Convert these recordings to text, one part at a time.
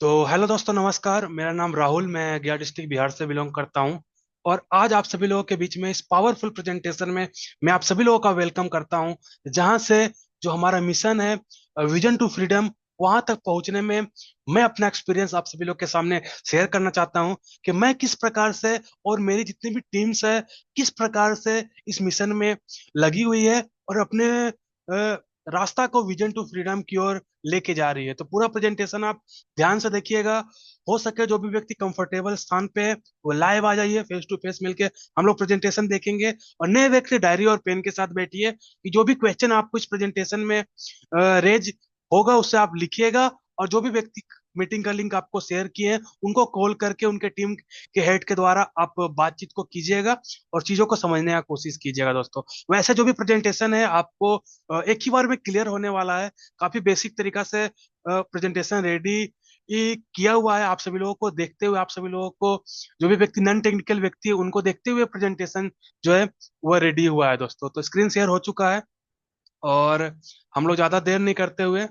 तो हेलो दोस्तों, नमस्कार। मेरा नाम राहुल, मैं गया डिस्ट्रिक्ट बिहार से बिलोंग करता हूं। और आज आप सभी लोगों के बीच में इस पावरफुल प्रेजेंटेशन में मैं आप सभी लोगों का वेलकम करता हूं, जहां से जो हमारा मिशन है, विजन टू फ्रीडम, वहां तक पहुंचने में मैं अपना एक्सपीरियंस आप सभी लोग के सामने शेयर करना चाहता हूं कि मैं किस प्रकार से और मेरी जितनी भी टीम्स है किस प्रकार से इस मिशन में लगी हुई है और अपने रास्ता को विजन टू फ्रीडम की ओर लेके जा रही है। तो पूरा प्रेजेंटेशन आप ध्यान से देखिएगा। हो सके जो भी व्यक्ति कंफर्टेबल स्थान पे है वो लाइव आ जाइए, फेस टू फेस मिलके हम लोग प्रेजेंटेशन देखेंगे। और नए व्यक्ति डायरी और पेन के साथ बैठिए कि जो भी क्वेश्चन आपको इस प्रेजेंटेशन में रेज होगा उससे आप लिखिएगा। और जो भी व्यक्ति मीटिंग का लिंक आपको शेयर किए हैं उनको कॉल करके उनके टीम के हेड के द्वारा आप बातचीत को कीजिएगा और चीजों को समझने का कोशिश कीजिएगा दोस्तों। वैसे जो भी प्रेजेंटेशन है आपको एक ही बार में क्लियर होने वाला है। काफी बेसिक तरीका से प्रेजेंटेशन रेडी ये किया हुआ है। आप सभी लोगों को देखते हुए, आप सभी लोगों को, जो भी व्यक्ति नॉन टेक्निकल व्यक्ति है उनको देखते हुए प्रेजेंटेशन जो है वो रेडी हुआ है दोस्तों। तो स्क्रीन शेयर हो चुका है और हम लोग ज्यादा देर नहीं करते हुए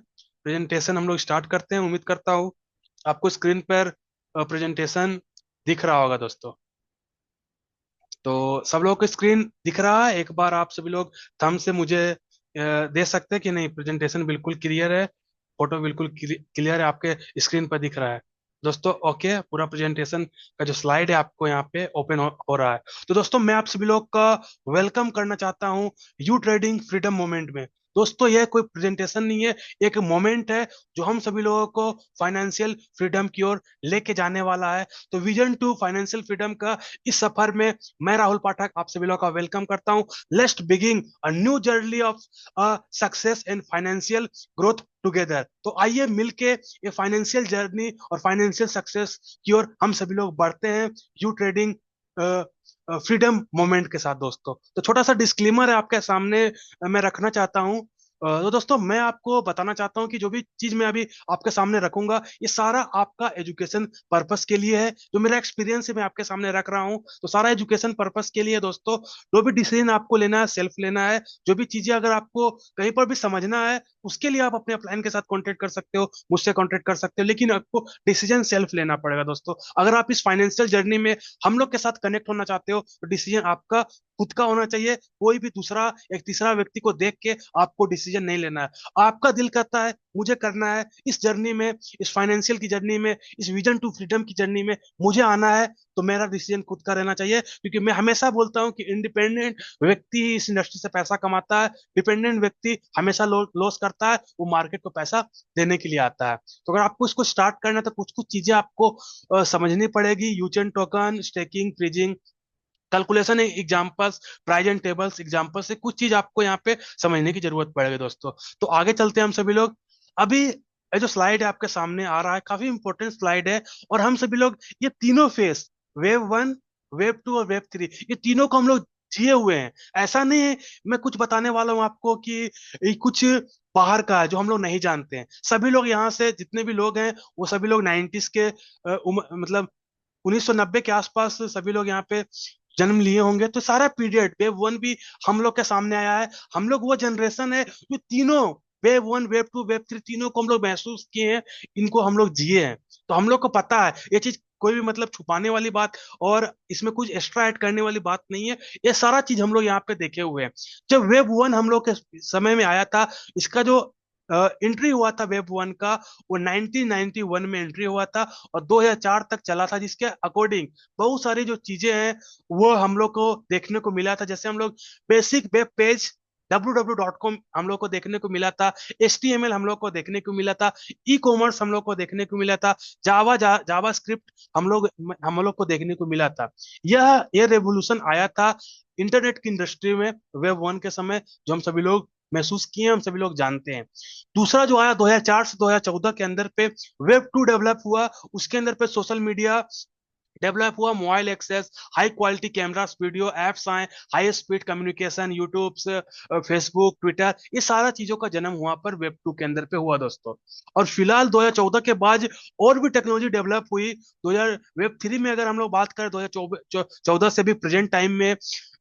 प्रेजेंटेशन हम लोग स्टार्ट करते हैं। उम्मीद करता हूँ आपको स्क्रीन पर प्रेजेंटेशन दिख रहा होगा दोस्तों। तो सब लोगों को स्क्रीन दिख रहा है? एक बार आप सभी लोग थंब से मुझे दे सकते हैं कि नहीं प्रेजेंटेशन बिल्कुल क्लियर है, फोटो बिल्कुल क्लियर है, आपके स्क्रीन पर दिख रहा है दोस्तों। ओके, पूरा प्रेजेंटेशन का जो स्लाइड है आपको यहाँ पे ओपन हो रहा है। तो दोस्तों मैं आप सभी लोग का वेलकम करना चाहता हूँ यू ट्रेडिंग फ्रीडम मोमेंट में। दोस्तों यह कोई प्रेजेंटेशन नहीं है, एक मोमेंट है जो हम सभी लोगों को फाइनेंशियल फ्रीडम की ओर लेके जाने वाला है। तो विजन टू फाइनेंशियल फ्रीडम का इस सफर में मैं राहुल पाठक आप सभी लोगों का वेलकम करता हूं। Let's begin a new journey of success and financial growth together. तो आइए मिलके ये फाइनेंशियल जर्नी और फाइनेंशियल सक्सेस की ओर हम सभी लोग बढ़ते हैं यू ट्रेडिंग फ्रीडम मोमेंट के साथ दोस्तों। तो छोटा सा डिस्क्लेमर है आपके सामने मैं रखना चाहता हूँ। तो दोस्तों मैं आपको बताना चाहता हूँ कि जो भी चीज मैं अभी आपके सामने रखूंगा ये सारा आपका एजुकेशन पर्पस के लिए है। जो मेरा एक्सपीरियंस है मैं आपके सामने रख रहा हूँ तो सारा एजुकेशन पर्पस के लिए दोस्तों। जो भी डिसीजन आपको लेना है सेल्फ लेना है। जो भी चीजें अगर आपको कहीं पर भी समझना है उसके लिए आप अपने अपलाइन के साथ कॉन्टेक्ट कर सकते हो, मुझसे कॉन्टेक्ट कर सकते हो, लेकिन आपको डिसीजन सेल्फ लेना पड़ेगा दोस्तों। अगर आप इस फाइनेंशियल जर्नी में हम लोग के साथ कनेक्ट होना चाहते हो तो डिसीजन आपका खुद का होना चाहिए। कोई भी दूसरा एक तीसरा व्यक्ति को देख के आपको डिसीजन नहीं लेना है। आपका दिल करता है मुझे करना है इस जर्नी में, इस फाइनेंशियल की जर्नी में, इस विजन टू फ्रीडम की जर्नी में मुझे आना है, तो मेरा डिसीजन खुद का रहना चाहिए। क्योंकि मैं हमेशा बोलता हूँ कि इंडिपेंडेंट व्यक्ति ही इस इंडस्ट्री से पैसा कमाता है। डिपेंडेंट व्यक्ति हमेशा लॉस करता है, वो मार्केट को पैसा देने के लिए आता है। तो अगर आपको इसको स्टार्ट करना है तो कुछ कुछ चीजें आपको समझनी पड़ेगी। यूचेन token, staking, freezing, calculation examples, price and tables example से कुछ चीज आपको यहाँ पे समझने की जरूरत पड़ेगी दोस्तों। तो आगे चलते हैं हम सभी लोग। अभी ये जो स्लाइड है आपके सामने आ रहा है काफी इंपॉर्टेंट स्लाइड है। और हम सभी लोग ये तीनों phase, wave one, wave two और वेव थ्री, ये तीनों को हम लोग जिए हुए हैं। ऐसा नहीं है मैं कुछ बताने वाला हूँ आपको कि ये कुछ बाहर का है जो हम लोग नहीं जानते हैं। सभी लोग यहाँ से जितने भी लोग हैं वो सभी लोग 90s के मतलब 1990 के आसपास सभी लोग यहाँ पे जन्म लिए होंगे। तो सारा पीरियड वेव वन भी हम लोग के सामने आया है। हम लोग वो जनरेशन है जो तीनों wave one, wave two, wave three तीनों को हम लोग महसूस किए हैं, इनको हम लोग जिए हैं। तो हम लोग को पता है ये चीज कोई भी मतलब छुपाने वाली बात और इसमें कुछ एक्स्ट्रा ऐड करने वाली बात नहीं है। ये सारा चीज हम लोग यहाँ पे देखे हुए हैं। जब वेव वन हम लोग के समय में आया था, इसका जो एंट्री हुआ था वेब वन का, वो 1991 में एंट्री हुआ था और 2004 तक चला था। जिसके अकॉर्डिंग बहुत सारी जो चीजें हैं वो हम लोग को देखने को मिला था। जैसे हम लोग बेसिक वेब पेज www.com हम लोग को देखने को मिला था, HTML हम लोग को देखने को मिला था, ई कॉमर्स हम लोग को देखने को मिला था, जावा स्क्रिप्ट हम लोग को देखने को मिला था। यह रेवोल्यूशन आया था इंटरनेट की इंडस्ट्री में वेब वन के समय, जो हम सभी लोग महसूस किए, हम सभी लोग जानते हैं। दूसरा जो आया 2004 से 2014 के अंदर पे वेब टू डेवलप हुआ। उसके अंदर पे सोशल मीडिया डेवलप हुआ, mobile access, high quality cameras, video apps आए, हाई स्पीड कम्युनिकेशन, यूट्यूब से, फेसबुक, ट्विटर, ये सारा चीजों का जन्म वहां पर वेब टू के अंदर पे हुआ दोस्तों। और फिलहाल 2014 के बाद और भी टेक्नोलॉजी डेवलप हुई। 2000 वेब थ्री में अगर हम लोग बात करें 2014 से भी प्रेजेंट टाइम में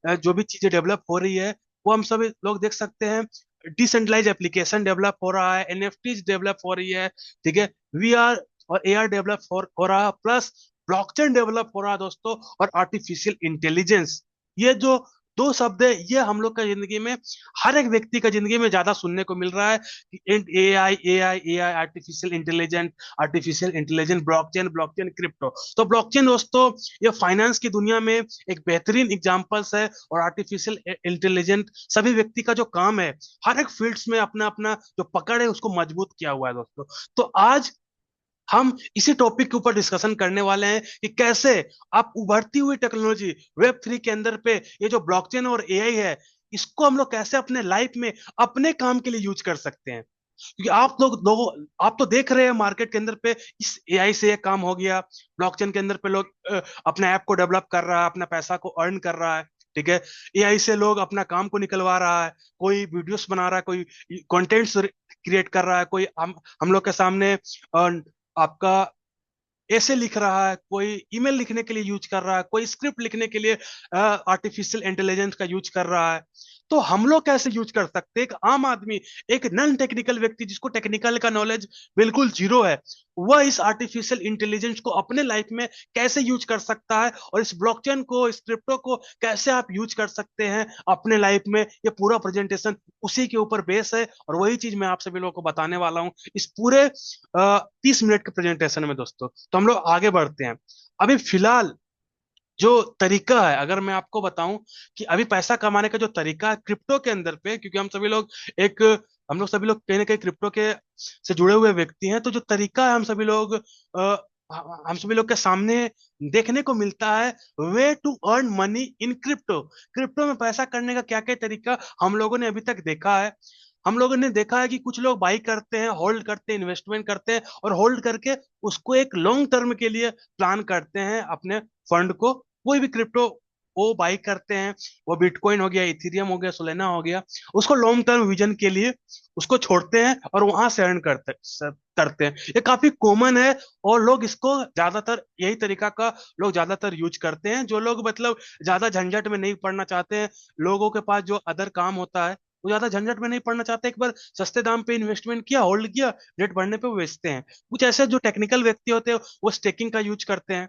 जो भी चीजें डेवलप हो रही है वो हम सभी लोग देख सकते हैं। डिसेंट्रलाइज एप्लीकेशन डेवलप हो रहा है, NFTs डेवलप हो रही है, ठीक है। वी आर और एआई डेवलप हो रहा, प्लस ब्लॉकचेन डेवलप हो रहा दोस्तों, और आर्टिफिशियल इंटेलिजेंस। ये जो दो शब्द है, ये हम लोग का जिंदगी में, हर एक व्यक्ति का जिंदगी में ज्यादा सुनने को मिल रहा है कि A I, artificial intelligence, blockchain, blockchain, crypto. तो ब्लॉकचेन दोस्तों, ये फाइनेंस की दुनिया में एक बेहतरीन एग्जांपल्स है, और आर्टिफिशियल इंटेलिजेंट सभी व्यक्ति का जो काम है, हर एक फील्ड्स में अपना अपना जो पकड़ है उसको मजबूत किया हुआ है दोस्तों। तो आज हम इसी टॉपिक के ऊपर डिस्कशन करने वाले हैं कि कैसे आप उभरती हुई टेक्नोलॉजी वेब 3 के अंदर पे ये जो ब्लॉकचेन और एआई है, इसको हम लोग कैसे अपने लाइफ में अपने काम के लिए यूज कर सकते हैं। क्योंकि आप तो देख रहे हैं मार्केट के अंदर पे, इस एआई से ये काम हो गया, ब्लॉकचेन के अंदर पे लोग अपने ऐप को डेवलप कर रहा है, अपना पैसा को अर्न कर रहा है। ठीक है, एआई से लोग अपना काम को निकलवा रहा है, कोई वीडियोस बना रहा है, कोई कंटेंट्स क्रिएट कर रहा है, कोई हम लोग के सामने आपका ऐसे लिख रहा है, कोई ईमेल लिखने के लिए यूज कर रहा है, कोई स्क्रिप्ट लिखने के लिए आर्टिफिशियल इंटेलिजेंस का यूज कर रहा है। तो हम लोग कैसे यूज कर सकते हैं, एक आम आदमी, एक नॉन टेक्निकल व्यक्ति जिसको टेक्निकल का नॉलेज बिल्कुल जीरो है, वह इस आर्टिफिशियल इंटेलिजेंस को अपने लाइफ में कैसे यूज कर सकता है, और इस ब्लॉकचेन को, इस क्रिप्टो को कैसे आप यूज कर सकते हैं अपने लाइफ में। ये पूरा प्रेजेंटेशन उसी के ऊपर बेस है, और वही चीज मैं आप सभी लोगों को बताने वाला हूँ इस पूरे 30 मिनट के प्रेजेंटेशन में दोस्तों। तो हम लोग आगे बढ़ते हैं। अभी फिलहाल जो तरीका है, अगर मैं आपको बताऊं कि अभी पैसा कमाने का जो तरीका है क्रिप्टो के अंदर पे, क्योंकि एक हम लोग सभी लोग कहीं ना कहीं क्रिप्टो के से जुड़े हुए व्यक्ति हैं, तो जो तरीका है हम सभी लोग के सामने देखने को मिलता है, way to earn money in crypto. Crypto में पैसा करने का क्या क्या तरीका हम लोगों ने अभी तक देखा है। हम लोगों ने देखा है कि कुछ लोग बाई करते हैं, होल्ड करते हैं, इन्वेस्टमेंट करते हैं, और होल्ड करके उसको एक लॉन्ग टर्म के लिए प्लान करते हैं अपने फंड को। कोई भी क्रिप्टो वो बाई करते हैं, वो बिटकॉइन हो गया, इथेरियम हो गया, सोलेना हो गया, उसको लॉन्ग टर्म विजन के लिए उसको छोड़ते हैं और वहां से अर्न करते हैं। ये काफी कॉमन है, और लोग इसको ज्यादातर, यही तरीका का लोग ज्यादातर यूज करते हैं। जो लोग मतलब ज्यादा झंझट में नहीं पड़ना चाहते हैं, लोगों के पास जो अदर काम होता है, वो ज्यादा झंझट में नहीं पड़ना चाहते, एक बार सस्ते दाम पे इन्वेस्टमेंट किया, होल्ड किया, रेट बढ़ने पे वो बेचते हैं। कुछ ऐसे जो टेक्निकल व्यक्ति होते हैं, वो स्टेकिंग का यूज करते हैं।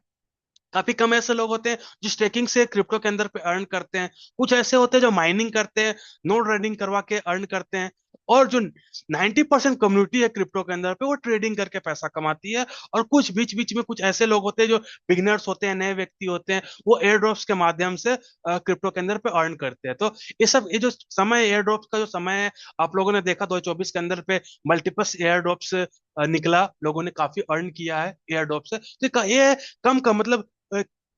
काफी कम ऐसे लोग होते हैं जो स्टेकिंग से क्रिप्टो के अंदर पे अर्न करते हैं। कुछ ऐसे होते हैं जो माइनिंग करते हैं, नोड रेडिंग करवा के अर्न करते हैं। और जो 90% कम्युनिटी है क्रिप्टो के अंदर पे, वो ट्रेडिंग करके पैसा कमाती है। और कुछ बीच बीच में कुछ ऐसे लोग होते हैं जो बिगिनर्स होते हैं, नए व्यक्ति होते हैं, वो एयर ड्रॉप्स के माध्यम से क्रिप्टो के अंदर पे अर्न करते हैं। तो ये जो समय, एयर ड्रॉप्स का जो समय है, आप लोगों ने देखा 2024 के अंदर पे मल्टीपल एयर ड्रॉप्स निकला, लोगों ने काफी अर्न किया है एयर ड्रॉप से। तो ये कम का मतलब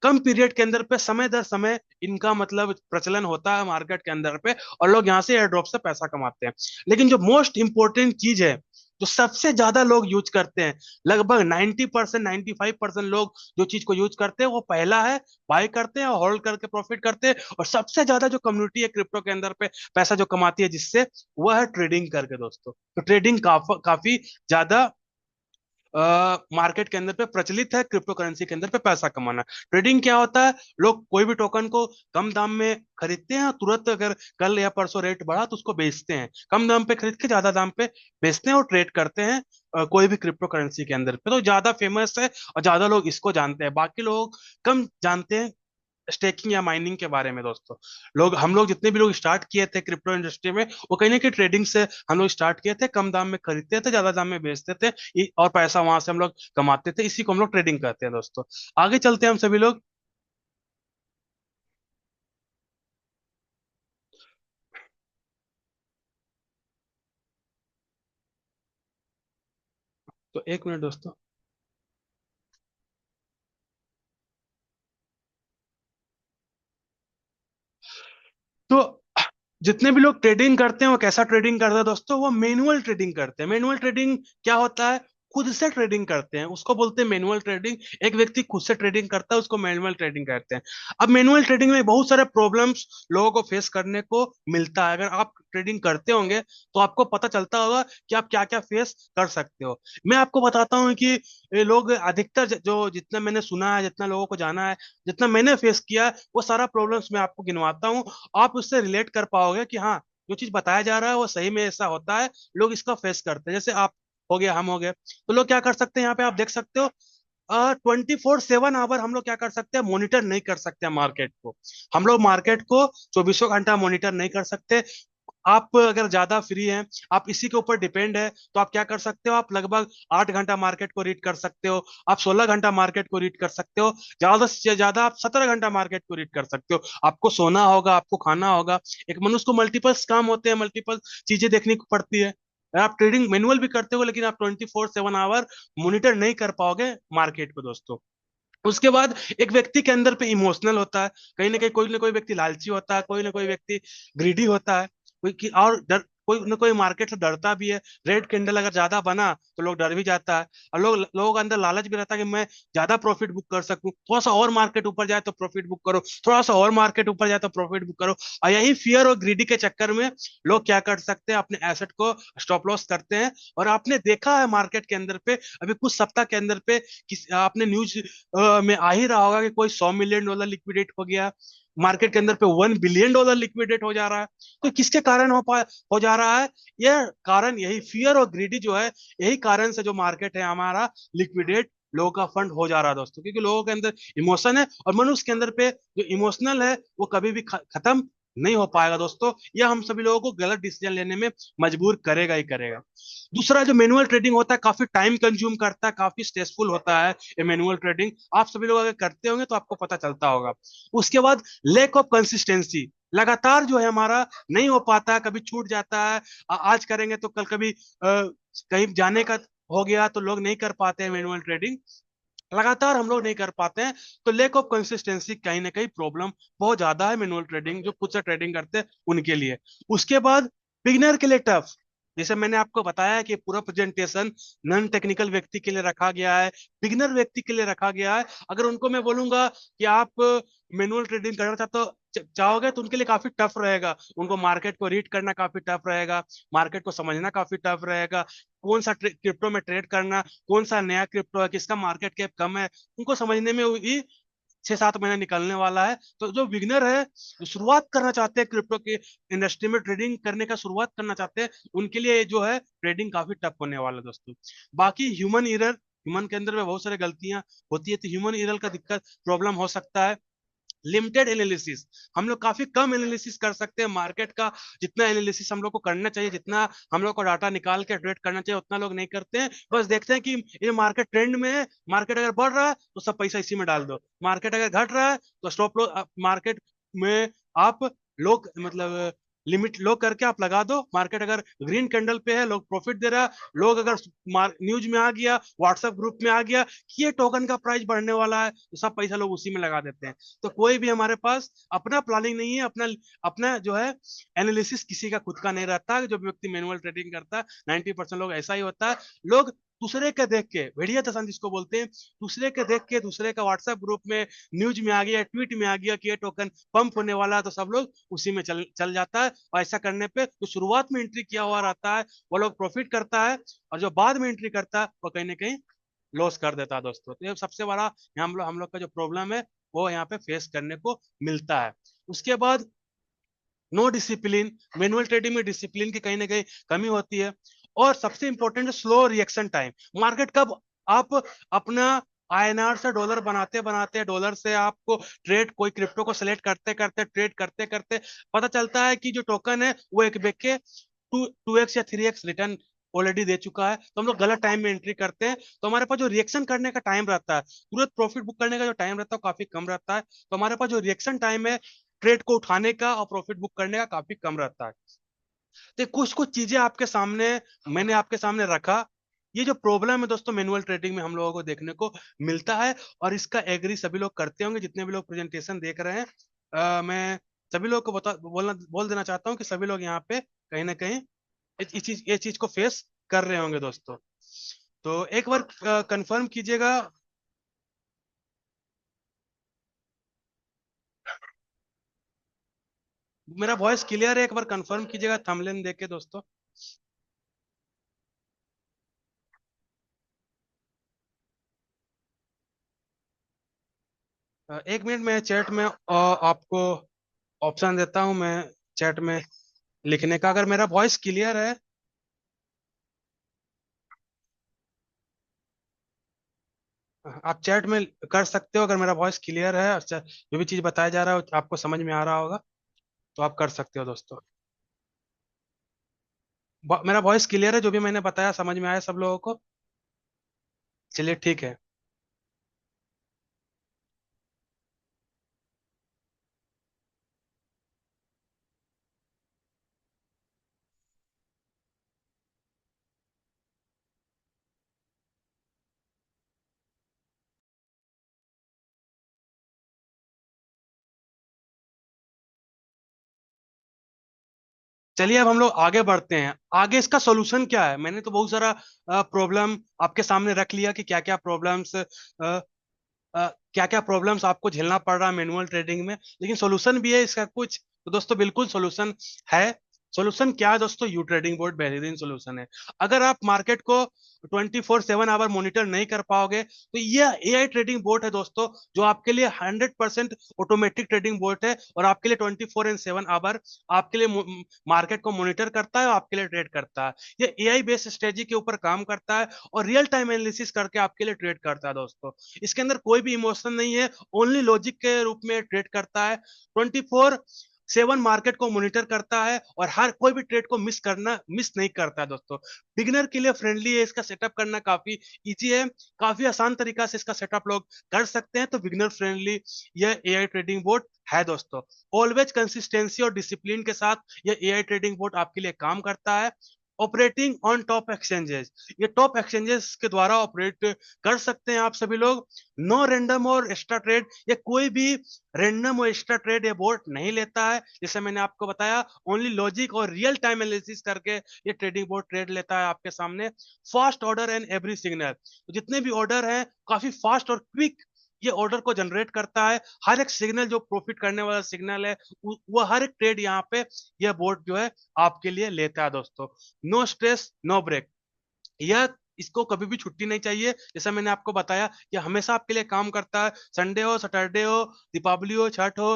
कम पीरियड के अंदर पे, समय दर समय इनका मतलब प्रचलन होता है मार्केट के अंदर पे, और लोग यहाँ से एयर ड्रॉप से पैसा कमाते हैं। लेकिन जो मोस्ट इंपॉर्टेंट चीज है, जो सबसे ज्यादा लोग यूज करते हैं, लगभग 90%, 95% लोग जो चीज को यूज करते हैं, वो पहला है, बाय करते हैं और होल्ड करके प्रॉफिट करते हैं। और सबसे ज्यादा जो कम्युनिटी है क्रिप्टो के अंदर पे पैसा जो कमाती है जिससे, वह है ट्रेडिंग करके दोस्तों। तो ट्रेडिंग काफी ज्यादा मार्केट के अंदर पे प्रचलित है, क्रिप्टो करेंसी के अंदर पे पैसा कमाना। ट्रेडिंग क्या होता है, लोग कोई भी टोकन को कम दाम में खरीदते हैं, और तुरंत अगर कल या परसों रेट बढ़ा तो उसको बेचते हैं, कम दाम पे खरीद के ज्यादा दाम पे बेचते हैं और ट्रेड करते हैं कोई भी क्रिप्टो करेंसी के अंदर पे। तो ज्यादा फेमस है और ज्यादा लोग इसको जानते हैं, बाकी लोग कम जानते हैं स्टेकिंग या माइनिंग के बारे में दोस्तों। हम लोग जितने भी लोग स्टार्ट किए थे क्रिप्टो इंडस्ट्री में, वो कहीं ना कहीं ट्रेडिंग से हम लोग स्टार्ट किए थे, कम दाम में खरीदते थे, ज्यादा दाम में बेचते थे, और पैसा वहां से हम लोग कमाते थे। इसी को हम लोग ट्रेडिंग कहते हैं दोस्तों। आगे चलते हैं हम सभी लोग। तो एक मिनट दोस्तों। तो जितने भी लोग ट्रेडिंग करते हैं, वो कैसा ट्रेडिंग करते हैं दोस्तों, वो मैनुअल ट्रेडिंग करते हैं। मैनुअल ट्रेडिंग क्या होता है, खुद से ट्रेडिंग करते हैं, उसको बोलते हैं मैनुअल ट्रेडिंग। एक व्यक्ति खुद से ट्रेडिंग करता है, उसको मैनुअल ट्रेडिंग कहते हैं। अब मैनुअल ट्रेडिंग में बहुत सारे प्रॉब्लम्स लोगों को फेस करने को मिलता है। अगर आप ट्रेडिंग करते होंगे तो आपको पता चलता होगा कि आप क्या क्या फेस कर सकते हो। मैं आपको बताता हूँ कि ये लोग अधिकतर जो जितना मैंने सुना है, जितना लोगों को जाना है, जितना मैंने फेस किया है, वो सारा प्रॉब्लम्स मैं आपको गिनवाता हूँ। आप उससे रिलेट कर पाओगे कि हाँ, जो चीज बताया जा रहा है वो सही में ऐसा होता है, लोग इसका फेस करते हैं। जैसे आप हो गया, हम हो गए, तो लोग क्या कर सकते हैं, यहाँ पे आप देख सकते हो 24/7 आवर हम लोग क्या कर सकते हैं, मॉनिटर नहीं कर सकते मार्केट को। हम लोग मार्केट को चौबीसों घंटा मॉनिटर नहीं कर सकते। आप अगर ज्यादा फ्री हैं, आप इसी के ऊपर डिपेंड है, तो आप क्या कर सकते हो, आप लगभग 8 घंटा मार्केट को रीड कर सकते हो, आप 16 घंटा मार्केट को रीड कर सकते हो, ज्यादा से ज्यादा आप 17 घंटा मार्केट को रीड कर सकते हो। आपको सोना होगा, आपको खाना होगा। एक मनुष्य को मल्टीपल काम होते हैं, मल्टीपल चीजें देखनी पड़ती है। आप ट्रेडिंग मैनुअल भी करते हो, लेकिन आप 24/7 आवर मॉनिटर नहीं कर पाओगे मार्केट को दोस्तों। उसके बाद एक व्यक्ति के अंदर पे इमोशनल होता है, कहीं ना कोई व्यक्ति लालची होता है, कोई ना कोई व्यक्ति ग्रीडी होता है, और डर, कोई ना कोई मार्केट से डरता भी है। रेड कैंडल अगर ज्यादा बना तो लोग डर भी जाता है, और लोगों के अंदर लालच भी रहता है कि मैं ज्यादा प्रॉफिट बुक कर सकूं, थोड़ा सा और मार्केट ऊपर जाए तो प्रॉफिट बुक करो, थोड़ा सा और मार्केट ऊपर जाए तो प्रॉफिट बुक करो। और यही फियर और ग्रीडी के चक्कर में लोग क्या कर सकते हैं, अपने एसेट को स्टॉप लॉस करते हैं। और आपने देखा है मार्केट के अंदर पे अभी कुछ सप्ताह के अंदर पे आपने न्यूज में आ ही रहा होगा कि कोई $100 मिलियन लिक्विडेट हो गया, मार्केट के अंदर पे $1 बिलियन लिक्विडेट हो जा रहा है। तो किसके कारण हो जा रहा है? यह कारण यही फियर और ग्रीडी जो है, यही कारण से जो मार्केट है हमारा लिक्विडेट, लोगों का फंड हो जा रहा है दोस्तों, क्योंकि लोगों के अंदर इमोशन है, और मनुष्य के अंदर पे जो इमोशनल है वो कभी भी खत्म नहीं हो पाएगा दोस्तों। यह हम सभी लोगों को गलत डिसीजन लेने में मजबूर करेगा ही करेगा। दूसरा, जो मैनुअल ट्रेडिंग होता है काफी टाइम कंज्यूम करता है, काफी स्ट्रेसफुल होता है ये मैनुअल ट्रेडिंग। आप सभी लोग अगर करते होंगे तो आपको पता चलता होगा। उसके बाद लेक ऑफ कंसिस्टेंसी, लगातार जो है हमारा नहीं हो पाता है, कभी छूट जाता है। आज करेंगे तो कल कभी कहीं जाने का हो गया तो लोग नहीं कर पाते हैं मैनुअल ट्रेडिंग, लगातार हम लोग नहीं कर पाते हैं। तो लेक ऑफ कंसिस्टेंसी कहीं ना कहीं प्रॉब्लम बहुत ज्यादा है मैनुअल ट्रेडिंग, जो खुद से ट्रेडिंग करते हैं उनके लिए। उसके बाद बिगिनर के लिए टफ, जैसे मैंने आपको बताया कि पूरा प्रेजेंटेशन नॉन टेक्निकल व्यक्ति के लिए रखा गया है, बिगिनर व्यक्ति के लिए रखा गया है। अगर उनको मैं बोलूंगा कि आप मैनुअल ट्रेडिंग करना चाहते हो चाहोगे तो उनके लिए काफी टफ रहेगा, उनको मार्केट को रीड करना काफी टफ रहेगा, मार्केट को समझना काफी टफ रहेगा, कौन सा क्रिप्टो में ट्रेड करना, कौन सा नया क्रिप्टो है, किसका मार्केट कैप कम है, उनको समझने में भी 6-7 महीने निकलने वाला है। तो जो बिगनर है, जो शुरुआत करना चाहते हैं क्रिप्टो की इंडस्ट्री में ट्रेडिंग करने का शुरुआत करना चाहते हैं, उनके लिए जो है ट्रेडिंग काफी टफ होने वाला है दोस्तों। बाकी ह्यूमन एरर, ह्यूमन के अंदर में बहुत सारी गलतियां होती है, तो ह्यूमन एरर का दिक्कत प्रॉब्लम हो सकता है। लिमिटेड एनालिसिस, हम लोग काफी कम एनालिसिस कर सकते हैं मार्केट का। जितना एनालिसिस हम लोग को करना चाहिए, जितना हम लोग को डाटा निकाल के ट्रेड करना चाहिए, उतना लोग नहीं करते हैं। बस देखते हैं कि ये मार्केट ट्रेंड में है, मार्केट अगर बढ़ रहा है तो सब पैसा इसी में डाल दो, मार्केट अगर घट रहा है तो स्टॉप लॉस मार्केट में आप लोग मतलब लिमिट लो करके आप लगा दो। मार्केट अगर ग्रीन कैंडल पे है, लोग प्रॉफिट दे रहा है, लोग अगर न्यूज में आ गया, व्हाट्सएप ग्रुप में आ गया कि ये टोकन का प्राइस बढ़ने वाला है, तो सब पैसा लोग उसी में लगा देते हैं। तो कोई भी हमारे पास अपना प्लानिंग नहीं है, अपना अपना जो है एनालिसिस किसी का खुद का नहीं रहता। जो व्यक्ति मैनुअल ट्रेडिंग करता है 90% लोग ऐसा ही होता है। लोग दूसरे के देख के भेड़िया दशा जिसको बोलते हैं, दूसरे के देख के, दूसरे का व्हाट्सएप ग्रुप में न्यूज में आ गया, ट्वीट में आ गया कि ये टोकन पंप होने वाला है, तो सब लोग उसी में चल चल जाता है। और ऐसा करने पे जो शुरुआत में एंट्री किया हुआ रहता है वो लोग प्रॉफिट करता है, और जो बाद में एंट्री करता है वो कहीं ना कहीं लॉस कर देता है दोस्तों। तो ये सबसे बड़ा हम लोग का जो प्रॉब्लम है वो यहाँ पे फेस करने को मिलता है। उसके बाद नो डिसिप्लिन, मैनुअल ट्रेडिंग में डिसिप्लिन की कहीं ना कहीं कमी होती है। और सबसे important slow reaction time, market कब आप अपना आईएनआर से डॉलर बनाते बनाते, डॉलर से आपको ट्रेड कोई क्रिप्टो को सेलेक्ट करते करते, ट्रेड करते करते पता चलता है कि जो टोकन है वो एक बेच के 2x या 3x रिटर्न ऑलरेडी दे चुका है, तो हम लोग गलत टाइम में एंट्री करते हैं। तो हमारे पास जो रिएक्शन करने का टाइम रहता है, तुरंत प्रॉफिट बुक करने का जो टाइम रहता है वो काफी कम रहता है। तो हमारे पास जो रिएक्शन टाइम है ट्रेड को उठाने का और प्रॉफिट बुक करने का काफी कम रहता है। तो कुछ कुछ चीजें आपके सामने मैंने आपके सामने रखा। ये जो प्रॉब्लम है दोस्तों मैनुअल ट्रेडिंग में हम लोगों को देखने को मिलता है, और इसका एग्री सभी लोग करते होंगे जितने भी लोग प्रेजेंटेशन देख रहे हैं। मैं सभी लोग को बोल देना चाहता हूँ कि सभी लोग यहाँ पे कहीं ना कहीं ये चीज को फेस कर रहे होंगे दोस्तों। तो एक बार कंफर्म कीजिएगा। मेरा वॉइस क्लियर है? एक बार कंफर्म कीजिएगा थंबनेल देख के दोस्तों। 1 मिनट में चैट में आपको ऑप्शन देता हूँ मैं, चैट में लिखने का। अगर मेरा वॉइस क्लियर है आप चैट में कर सकते हो अगर मेरा वॉइस क्लियर है, अच्छा जो भी चीज़ बताया जा रहा है आपको समझ में आ रहा होगा तो आप कर सकते हो दोस्तों। मेरा वॉइस क्लियर है, जो भी मैंने बताया समझ में आया सब लोगों को? चलिए ठीक है। चलिए अब हम लोग आगे बढ़ते हैं। आगे इसका सॉल्यूशन क्या है? मैंने तो बहुत सारा प्रॉब्लम आपके सामने रख लिया कि क्या क्या प्रॉब्लम्स, क्या क्या प्रॉब्लम्स आपको झेलना पड़ रहा है मैनुअल ट्रेडिंग में, लेकिन सॉल्यूशन भी है इसका कुछ। तो दोस्तों बिल्कुल सॉल्यूशन है। सॉल्यूशन क्या है दोस्तों? यू ट्रेडिंग बोर्ड बेहतरीन सॉल्यूशन है। अगर आप मार्केट को 24/7 आवर मॉनिटर नहीं कर पाओगे तो यह एआई ट्रेडिंग बोर्ड है दोस्तों, जो आपके लिए 100% ऑटोमेटिक ट्रेडिंग बोर्ड है और आपके लिए 24/7 आवर आपके लिए मार्केट को मॉनिटर करता है और आपके लिए ट्रेड करता है। ये एआई बेस्ड स्ट्रेटजी के ऊपर काम करता है और रियल टाइम एनालिसिस करके आपके लिए ट्रेड करता है दोस्तों। इसके अंदर कोई भी इमोशन नहीं है, ओनली लॉजिक के रूप में ट्रेड करता है। 24/7 मार्केट को मॉनिटर करता है और हर कोई भी ट्रेड को मिस नहीं करता है दोस्तों। बिगिनर के लिए फ्रेंडली है, इसका सेटअप करना काफी इजी है। काफी आसान तरीका से इसका सेटअप लोग कर सकते हैं, तो बिगिनर फ्रेंडली यह एआई ट्रेडिंग बोर्ड है दोस्तों। ऑलवेज कंसिस्टेंसी और डिसिप्लिन के साथ यह एआई ट्रेडिंग बोर्ड आपके लिए काम करता है। ऑपरेटिंग ऑन टॉप एक्सचेंजेस, ये टॉप एक्सचेंजेस के द्वारा ऑपरेट कर सकते हैं आप सभी लोग। नो रैंडम और एक्स्ट्रा ट्रेड, ये कोई भी रैंडम और एक्स्ट्रा ट्रेड ये बोर्ड नहीं लेता है। जैसे मैंने आपको बताया, ओनली लॉजिक और रियल टाइम एनालिसिस करके ये ट्रेडिंग बोर्ड ट्रेड लेता है आपके सामने। Fast order and every signal, तो जितने भी ऑर्डर हैं काफी फास्ट और क्विक ये ऑर्डर को जनरेट करता है। हर एक सिग्नल जो प्रॉफिट करने वाला सिग्नल है वो हर एक ट्रेड यहाँ पे यह बोर्ड जो है आपके लिए लेता है दोस्तों। नो स्ट्रेस नो ब्रेक, यह इसको कभी भी छुट्टी नहीं चाहिए। जैसा मैंने आपको बताया कि हमेशा आपके लिए काम करता है। संडे हो, सैटरडे हो, दीपावली हो, छठ हो,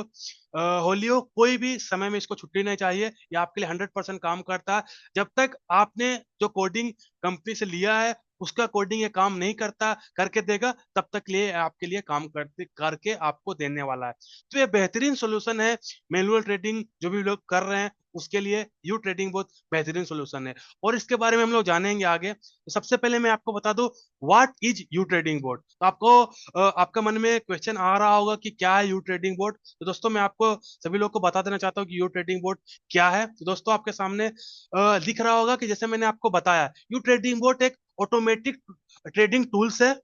होली हो, कोई भी समय में इसको छुट्टी नहीं चाहिए। ये आपके लिए 100% काम करता है। जब तक आपने जो कोडिंग कंपनी से लिया है उसका कोडिंग ये काम नहीं करता करके देगा, तब तक लिए आपके लिए काम करते करके आपको देने वाला है। तो ये बेहतरीन सोल्यूशन है मैनुअल ट्रेडिंग जो भी लोग कर रहे हैं उसके लिए। यू ट्रेडिंग बहुत बेहतरीन सोल्यूशन है और इसके बारे में हम लोग जानेंगे आगे। तो सबसे पहले मैं आपको बता दूं what is you trading board. तो आपको आपका मन में क्वेश्चन आ रहा होगा कि क्या है यू ट्रेडिंग बोर्ड। तो दोस्तों मैं आपको सभी लोग को बता देना चाहता हूँ कि यू ट्रेडिंग बोर्ड क्या है। तो दोस्तों आपके सामने दिख रहा होगा कि जैसे मैंने आपको बताया, यू ट्रेडिंग बोर्ड एक ऑटोमेटिक ट्रेडिंग टूल्स है।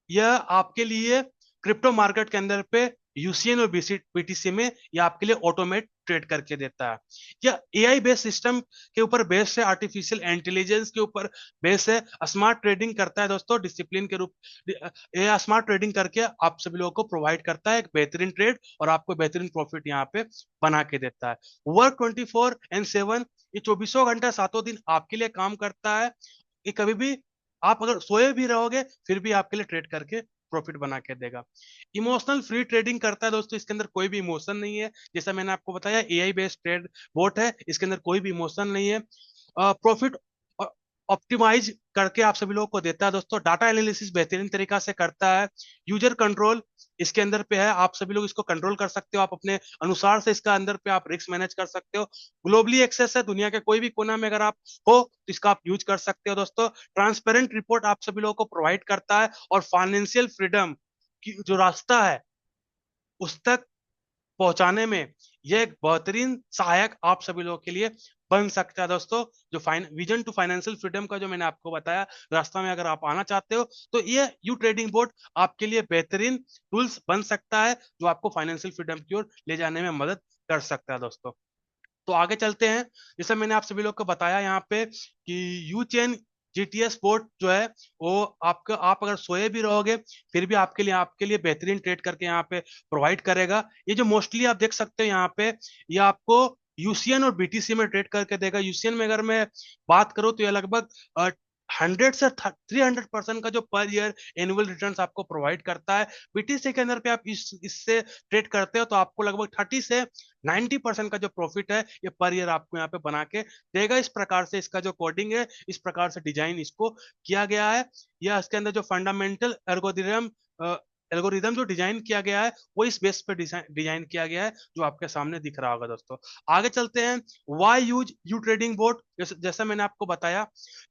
यह आपके लिए क्रिप्टो मार्केट के अंदर पे यूसीएन और बीटीसी में यह आपके लिए ऑटोमेट ट्रेड करके देता है। यह एआई बेस्ड सिस्टम के ऊपर बेस्ड है, आर्टिफिशियल इंटेलिजेंस के ऊपर बेस्ड है। स्मार्ट ट्रेडिंग करता है दोस्तों डिसिप्लिन के रूप। ये स्मार्ट ट्रेडिंग करके आप सभी लोगों को प्रोवाइड करता है एक बेहतरीन ट्रेड और आपको बेहतरीन प्रॉफिट यहाँ पे बना के देता है। वर्क 24/7, ये 24 घंटा 7 दिन आपके लिए काम करता है। ये कभी भी आप अगर सोए भी रहोगे फिर भी आपके लिए ट्रेड करके प्रॉफिट बना के देगा। इमोशनल फ्री ट्रेडिंग करता है दोस्तों, इसके अंदर कोई भी इमोशन नहीं है। जैसा मैंने आपको बताया एआई बेस्ड ट्रेड बोट है, इसके अंदर कोई भी इमोशन नहीं है। प्रॉफिट ऑप्टिमाइज करके आप सभी लोगों को देता है दोस्तों। डाटा एनालिसिस बेहतरीन तरीका से करता है। यूजर कंट्रोल इसके अंदर पे है, आप सभी लोग इसको कंट्रोल कर सकते हो। आप अपने अनुसार से इसका अंदर पे आप रिस्क मैनेज कर सकते हो। ग्लोबली एक्सेस है, दुनिया के कोई भी कोना में अगर आप हो तो इसका आप यूज कर सकते हो दोस्तों। ट्रांसपेरेंट रिपोर्ट आप सभी लोगों को प्रोवाइड करता है और फाइनेंशियल फ्रीडम की जो रास्ता है उस तक पहुंचाने में यह एक बेहतरीन सहायक आप सभी लोगों के लिए बन सकता है दोस्तों। जो विजन टू फाइनेंशियल फ्रीडम का जो मैंने आपको बताया रास्ता में अगर आप आना चाहते हो तो ये यू ट्रेडिंग बोर्ड आपके लिए बेहतरीन टूल्स बन सकता है जो आपको फाइनेंशियल फ्रीडम की ओर ले जाने में मदद कर सकता है दोस्तों। तो आगे चलते हैं। जैसे मैंने आप सभी लोग को बताया यहाँ पे कि यू चेन जीटीएस पोर्ट जो है वो आपका, आप अगर सोए भी रहोगे फिर भी आपके लिए बेहतरीन ट्रेड करके यहाँ पे प्रोवाइड करेगा। ये जो मोस्टली आप देख सकते हो यहाँ पे, ये आपको यूसीएन और बीटीसी में ट्रेड करके देगा। यूसीएन में अगर मैं बात करूँ तो ये लगभग 100 से 300% का जो पर ईयर एनुअल रिटर्न्स आपको प्रोवाइड करता है। बीटीसी के अंदर पे आप इससे ट्रेड करते हो तो आपको लगभग 30 से 90% का जो प्रॉफिट है ये पर ईयर आपको यहाँ पे बना के देगा। इस प्रकार से इसका जो कोडिंग है, इस प्रकार से डिजाइन इसको किया गया है। या इसके अंदर जो फंडामेंटल एल्गोरिदम जो डिजाइन किया गया है वो इस बेस पे डिजाइन किया गया है, जो आपके सामने दिख रहा होगा दोस्तों। आगे चलते हैं। Why use U trading board, जैसा मैंने आपको बताया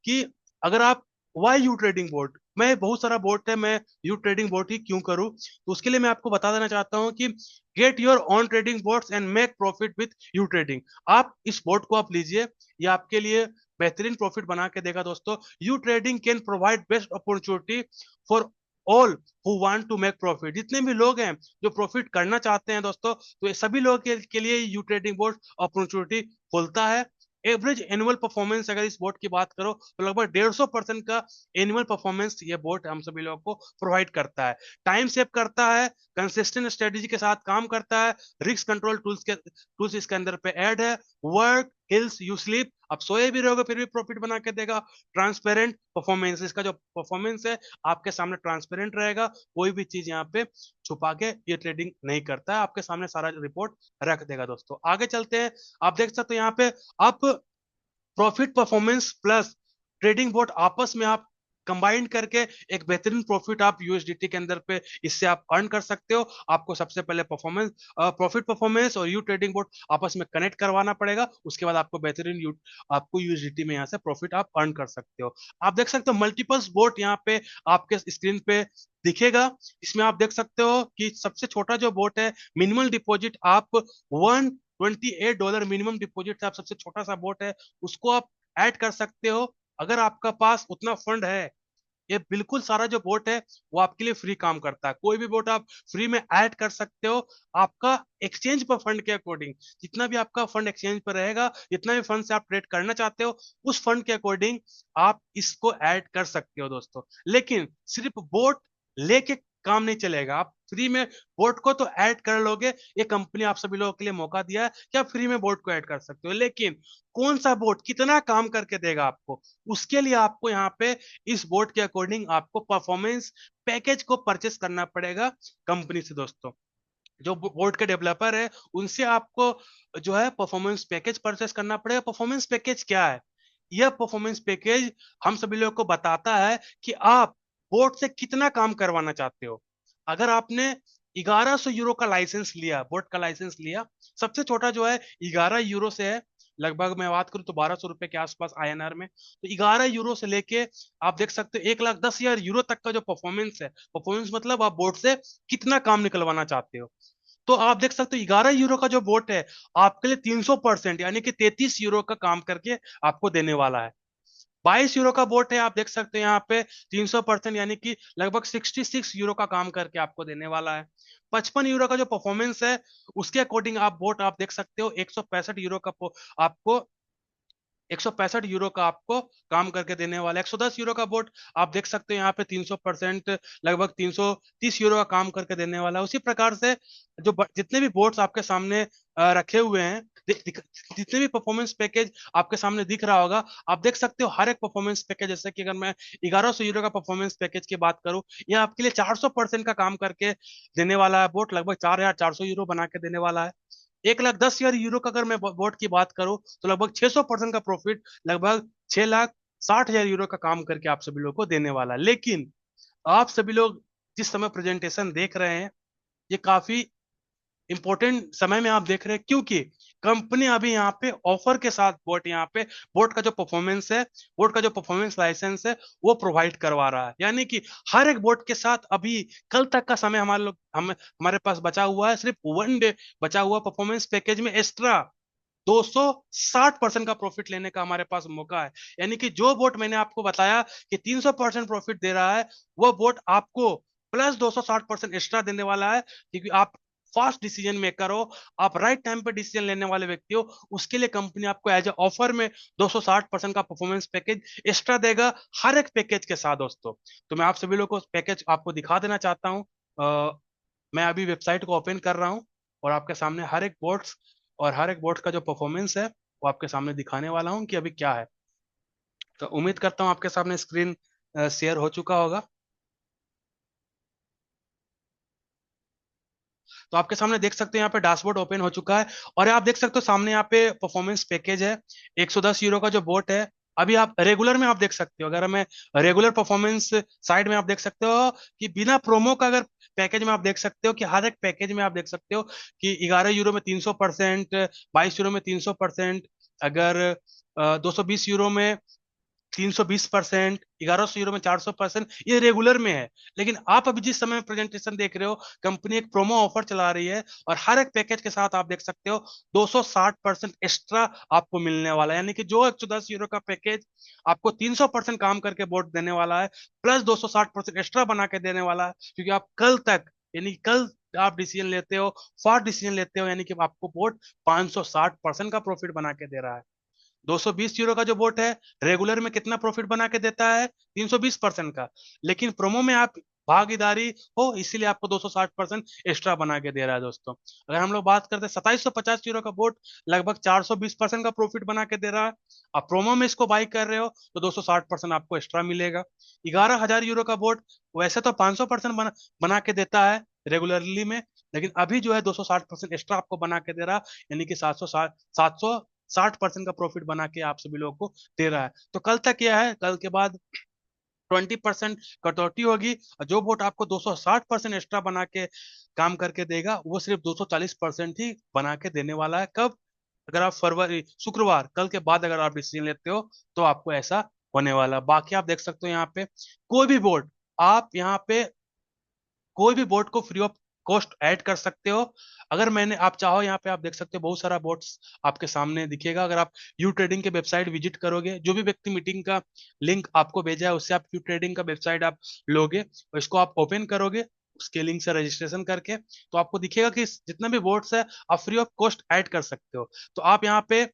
कि अगर आप वाई यू ट्रेडिंग बोर्ड, मैं बहुत सारा बोर्ड है, मैं यू ट्रेडिंग बोर्ड ही क्यों करूं, तो उसके लिए मैं आपको बता देना चाहता हूं कि get your on trading boards and make profit with you trading. आप इस बोर्ड को आप लीजिए, ये आपके लिए बेहतरीन प्रॉफिट बना के देगा दोस्तों। U trading can provide best opportunity for all who want to make profit. जितने भी लोग हैं जो प्रॉफिट करना चाहते हैं दोस्तों, तो ये सभी लोगों के लिए यू ट्रेडिंग बोर्ड अपॉर्चुनिटी खोलता है। एवरेज एनुअल परफॉर्मेंस अगर इस बोर्ड की बात करो तो लगभग 150% का एनुअल परफॉर्मेंस ये बोर्ड हम सभी लोगों को प्रोवाइड करता है। टाइम सेव करता है, कंसिस्टेंट स्ट्रेटेजी के साथ काम करता है, रिस्क कंट्रोल टूल्स इसके अंदर पे ऐड है। वर्क हिल्स यू स्लीप, आप सोए भी रहोगे फिर भी प्रॉफिट बना के देगा। ट्रांसपेरेंट परफॉर्मेंस, इसका जो परफॉर्मेंस है आपके सामने ट्रांसपेरेंट रहेगा, कोई भी चीज यहाँ पे छुपा के ये ट्रेडिंग नहीं करता है, आपके सामने सारा रिपोर्ट रख देगा दोस्तों। आगे चलते हैं। आप देख सकते हो यहाँ पे आप profit performance plus trading board आपस में आप कंबाइंड करके एक बेहतरीन प्रॉफिट आप यूएसडीटी के अंदर पे इससे आप अर्न कर सकते हो। आपको सबसे पहले परफॉर्मेंस प्रॉफिट परफॉर्मेंस और यू ट्रेडिंग बोर्ड आपस में कनेक्ट करवाना पड़ेगा, उसके बाद आपको बेहतरीन आपको यूएसडीटी में यहाँ से प्रॉफिट आप अर्न कर सकते हो। आप देख सकते हो मल्टीपल्स बोर्ड यहाँ पे आपके स्क्रीन पे दिखेगा। इसमें आप देख सकते हो कि सबसे छोटा जो बोट है, मिनिमम डिपॉजिट आप $128 मिनिमम डिपॉजिट, आप सबसे छोटा सा बोट है उसको आप ऐड कर सकते हो अगर आपका पास उतना फंड है। ये बिल्कुल सारा जो बोट है वो आपके लिए फ्री काम करता है, कोई भी बोट आप फ्री में ऐड कर सकते हो। आपका एक्सचेंज पर फंड के अकॉर्डिंग, जितना भी आपका फंड एक्सचेंज पर रहेगा, जितना भी फंड से आप ट्रेड करना चाहते हो, उस फंड के अकॉर्डिंग आप इसको ऐड कर सकते हो दोस्तों। लेकिन सिर्फ बोट लेके काम नहीं चलेगा। आप फ्री में बोट को तो ऐड कर लोगे, ये कंपनी आप सभी लोगों के लिए मौका दिया है कि आप फ्री में बोट को ऐड कर सकते हो, लेकिन कौन सा बोट कितना काम करके देगा आपको, उसके लिए आपको यहाँ पे इस बोर्ड के अकॉर्डिंग आपको परफॉर्मेंस पैकेज को परचेस करना पड़ेगा कंपनी से दोस्तों। जो बोर्ड के डेवलपर है उनसे आपको जो है परफॉर्मेंस पैकेज परचेस करना पड़ेगा। परफॉर्मेंस पैकेज क्या है? यह परफॉर्मेंस पैकेज हम सभी लोगों को बताता है कि आप बोर्ड से कितना काम करवाना चाहते हो। अगर आपने 1100 यूरो का लाइसेंस लिया, बोर्ड का लाइसेंस लिया, सबसे छोटा जो है 11 यूरो से है, लगभग मैं बात करूं तो 1200 रुपए के आसपास आईएनआर में। तो 11 यूरो से लेके आप देख सकते हो 1,10,000 यूरो तक का जो परफॉर्मेंस है, परफॉर्मेंस मतलब आप बोर्ड से कितना काम निकलवाना चाहते हो। तो आप देख सकते हो 11 यूरो का जो बोट है आपके लिए 300% यानी कि 33 यूरो का काम करके आपको देने वाला है। 22 यूरो का बोट है, आप देख सकते हैं यहाँ पे 300% यानी कि लगभग 66 यूरो का काम करके आपको देने वाला है। 55 यूरो का जो परफॉर्मेंस है उसके अकॉर्डिंग आप बोट आप देख सकते हो 165 यूरो का आपको 165 यूरो का आपको काम करके देने वाला है। 110 यूरो का बोट आप देख सकते हो यहाँ पे 300% लगभग 330 यूरो का काम करके देने वाला है। उसी प्रकार से जो जितने भी बोट्स आपके सामने रखे हुए हैं, जितने भी परफॉर्मेंस पैकेज आपके सामने दिख रहा होगा, आप देख सकते हो हर एक परफॉर्मेंस पैकेज, जैसे कि अगर मैं 1100 यूरो का परफॉर्मेंस पैकेज की बात करूं, यह आपके लिए 400% का काम करके देने वाला है। बोट लगभग 4,400 यूरो बना के देने वाला है। 1,10,000 यूरो का अगर मैं बोट की बात करूं तो लगभग 600% का प्रॉफिट, लगभग 6,60,000 यूरो का काम करके आप सभी लोगों को देने वाला है। लेकिन आप सभी लोग जिस समय प्रेजेंटेशन देख रहे हैं, ये काफी इंपॉर्टेंट समय में आप देख रहे हैं, क्योंकि कंपनी अभी यहाँ पे ऑफर के साथ बोट यहाँ पे बोट का जो परफॉर्मेंस है, बोट का जो परफॉर्मेंस लाइसेंस है वो प्रोवाइड करवा रहा है। यानी कि हर एक बोट के साथ अभी कल तक का समय हमारे पास बचा हुआ है, सिर्फ 1 डे बचा हुआ परफॉर्मेंस पैकेज में एक्स्ट्रा 260% का प्रॉफिट लेने का हमारे पास मौका है। यानी कि जो बोट मैंने आपको बताया कि 300% प्रॉफिट दे रहा है, वो बोट आपको प्लस 260% एक्स्ट्रा देने वाला है, क्योंकि आप फास्ट डिसीजन मेकर हो, आप राइट टाइम पे डिसीजन लेने वाले व्यक्ति हो। उसके लिए कंपनी आपको एज ए ऑफर में 260% का परफॉर्मेंस पैकेज एक्स्ट्रा देगा हर एक पैकेज के साथ दोस्तों। तो मैं आप सभी लोगों को पैकेज आपको दिखा देना चाहता हूँ। मैं अभी वेबसाइट को ओपन कर रहा हूँ और आपके सामने हर एक बोर्ड्स और हर एक बोर्ड का जो परफॉर्मेंस है वो आपके सामने दिखाने वाला हूँ कि अभी क्या है। तो उम्मीद करता हूँ आपके सामने स्क्रीन शेयर हो चुका होगा। तो आपके सामने देख सकते हैं यहाँ पे डैशबोर्ड ओपन हो चुका है। और आप देख सकते हो सामने यहाँ पे परफॉर्मेंस पैकेज है, 110 यूरो का जो बोट है। अभी आप रेगुलर में आप देख सकते हो, अगर हमें रेगुलर परफॉर्मेंस साइड में आप देख सकते हो कि बिना प्रोमो का अगर पैकेज में आप देख सकते हो कि हर एक पैकेज में आप देख सकते हो कि 11 यूरो में 300%, 22 यूरो में 300%, अगर 220 यूरो में 320%, 1100 यूरो में 400%, ये रेगुलर में है। लेकिन आप अभी जिस समय प्रेजेंटेशन देख रहे हो, कंपनी एक प्रोमो ऑफर चला रही है और हर एक पैकेज के साथ आप देख सकते हो 260% एक्स्ट्रा आपको मिलने वाला है। यानी कि जो 110 यूरो का पैकेज आपको 300% काम करके बोर्ड देने वाला है, प्लस 260% एक्स्ट्रा बना के देने वाला है, क्योंकि आप कल तक, यानी कल आप डिसीजन लेते हो, फास्ट डिसीजन लेते हो, यानी कि आपको बोर्ड 560% का प्रॉफिट बना के दे रहा है। 220 यूरो का जो बोट है, रेगुलर में कितना प्रॉफिट बना के देता है? 320% का। लेकिन प्रोमो में आप भागीदारी हो, इसीलिए आपको 260% एक्स्ट्रा बना के दे रहा है दोस्तों। अगर हम लोग बात करते हैं 2750 यूरो का बोट, लगभग 420% का प्रॉफिट बना के दे रहा है। आप प्रोमो में इसको बाई कर रहे हो तो 260% आपको एक्स्ट्रा मिलेगा। 11,000 यूरो का बोट वैसे तो 500% बना के देता है रेगुलरली में, लेकिन अभी जो है 260% एक्स्ट्रा आपको बना के दे रहा है, यानी कि 760% का प्रॉफिट बना के आप सभी लोगों को दे रहा है। तो कल तक क्या है, कल के बाद 20% कटौती होगी, और जो वोट आपको 260% एक्स्ट्रा बना के काम करके देगा, वो सिर्फ 240% ही बना के देने वाला है। कब? अगर आप फरवरी शुक्रवार कल के बाद अगर आप डिसीजन लेते हो तो आपको ऐसा होने वाला है। बाकी आप देख सकते हो यहाँ पे कोई भी बोर्ड, आप यहाँ पे कोई भी बोट को फ्री ऑफ कॉस्ट ऐड कर सकते हो। अगर मैंने आप चाहो, यहाँ पे आप देख सकते हो बहुत सारा बोट्स आपके सामने दिखेगा। अगर आप यू ट्रेडिंग के वेबसाइट विजिट करोगे, जो भी व्यक्ति मीटिंग का लिंक आपको भेजा है उससे आप यू ट्रेडिंग का वेबसाइट आप लोगे और इसको आप ओपन करोगे उसके लिंक से रजिस्ट्रेशन करके, तो आपको दिखेगा कि जितना भी बोट्स है आप फ्री ऑफ कॉस्ट ऐड कर सकते हो। तो आप यहाँ पे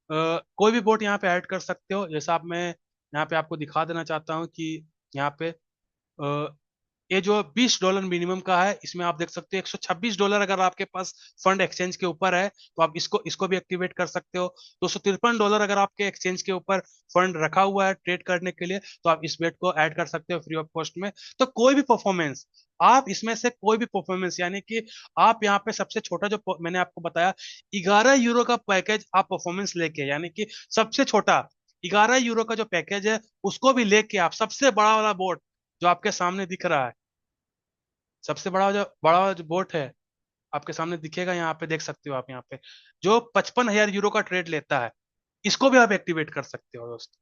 कोई भी बोट यहाँ पे ऐड कर सकते हो। जैसा आप, मैं यहाँ पे आपको दिखा देना चाहता हूँ कि यहाँ पे ये जो $20 मिनिमम का है, इसमें आप देख सकते हो $126 अगर आपके पास फंड एक्सचेंज के ऊपर है तो आप इसको इसको भी एक्टिवेट कर सकते हो। $253 अगर आपके एक्सचेंज के ऊपर फंड रखा हुआ है ट्रेड करने के लिए, तो आप इस बेट को ऐड कर सकते हो फ्री ऑफ कॉस्ट में। तो कोई भी परफॉर्मेंस, आप इसमें से कोई भी परफॉर्मेंस, यानी कि आप यहाँ पे सबसे छोटा जो मैंने आपको बताया 11 यूरो का पैकेज आप परफॉर्मेंस लेके, यानी कि सबसे छोटा 11 यूरो का जो पैकेज है उसको भी लेके आप सबसे बड़ा वाला बोर्ड जो आपके सामने दिख रहा है, सबसे बड़ा जो बोट है आपके सामने दिखेगा, यहाँ पे देख सकते हो आप, यहाँ पे जो 55,000 यूरो का ट्रेड लेता है, इसको भी आप एक्टिवेट कर सकते हो दोस्तों।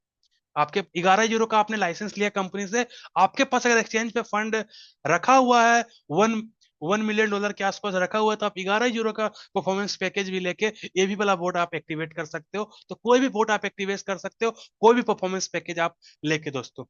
आपके 11 यूरो का आपने लाइसेंस लिया कंपनी से, आपके पास अगर एक्सचेंज पे फंड रखा हुआ है, वन $1 मिलियन के आसपास रखा हुआ है, तो आप 11 यूरो का परफॉर्मेंस पैकेज भी लेके ये भी वाला बोट आप एक्टिवेट कर सकते हो। तो कोई भी बोट आप एक्टिवेट कर सकते हो, कोई भी परफॉर्मेंस पैकेज आप लेके दोस्तों।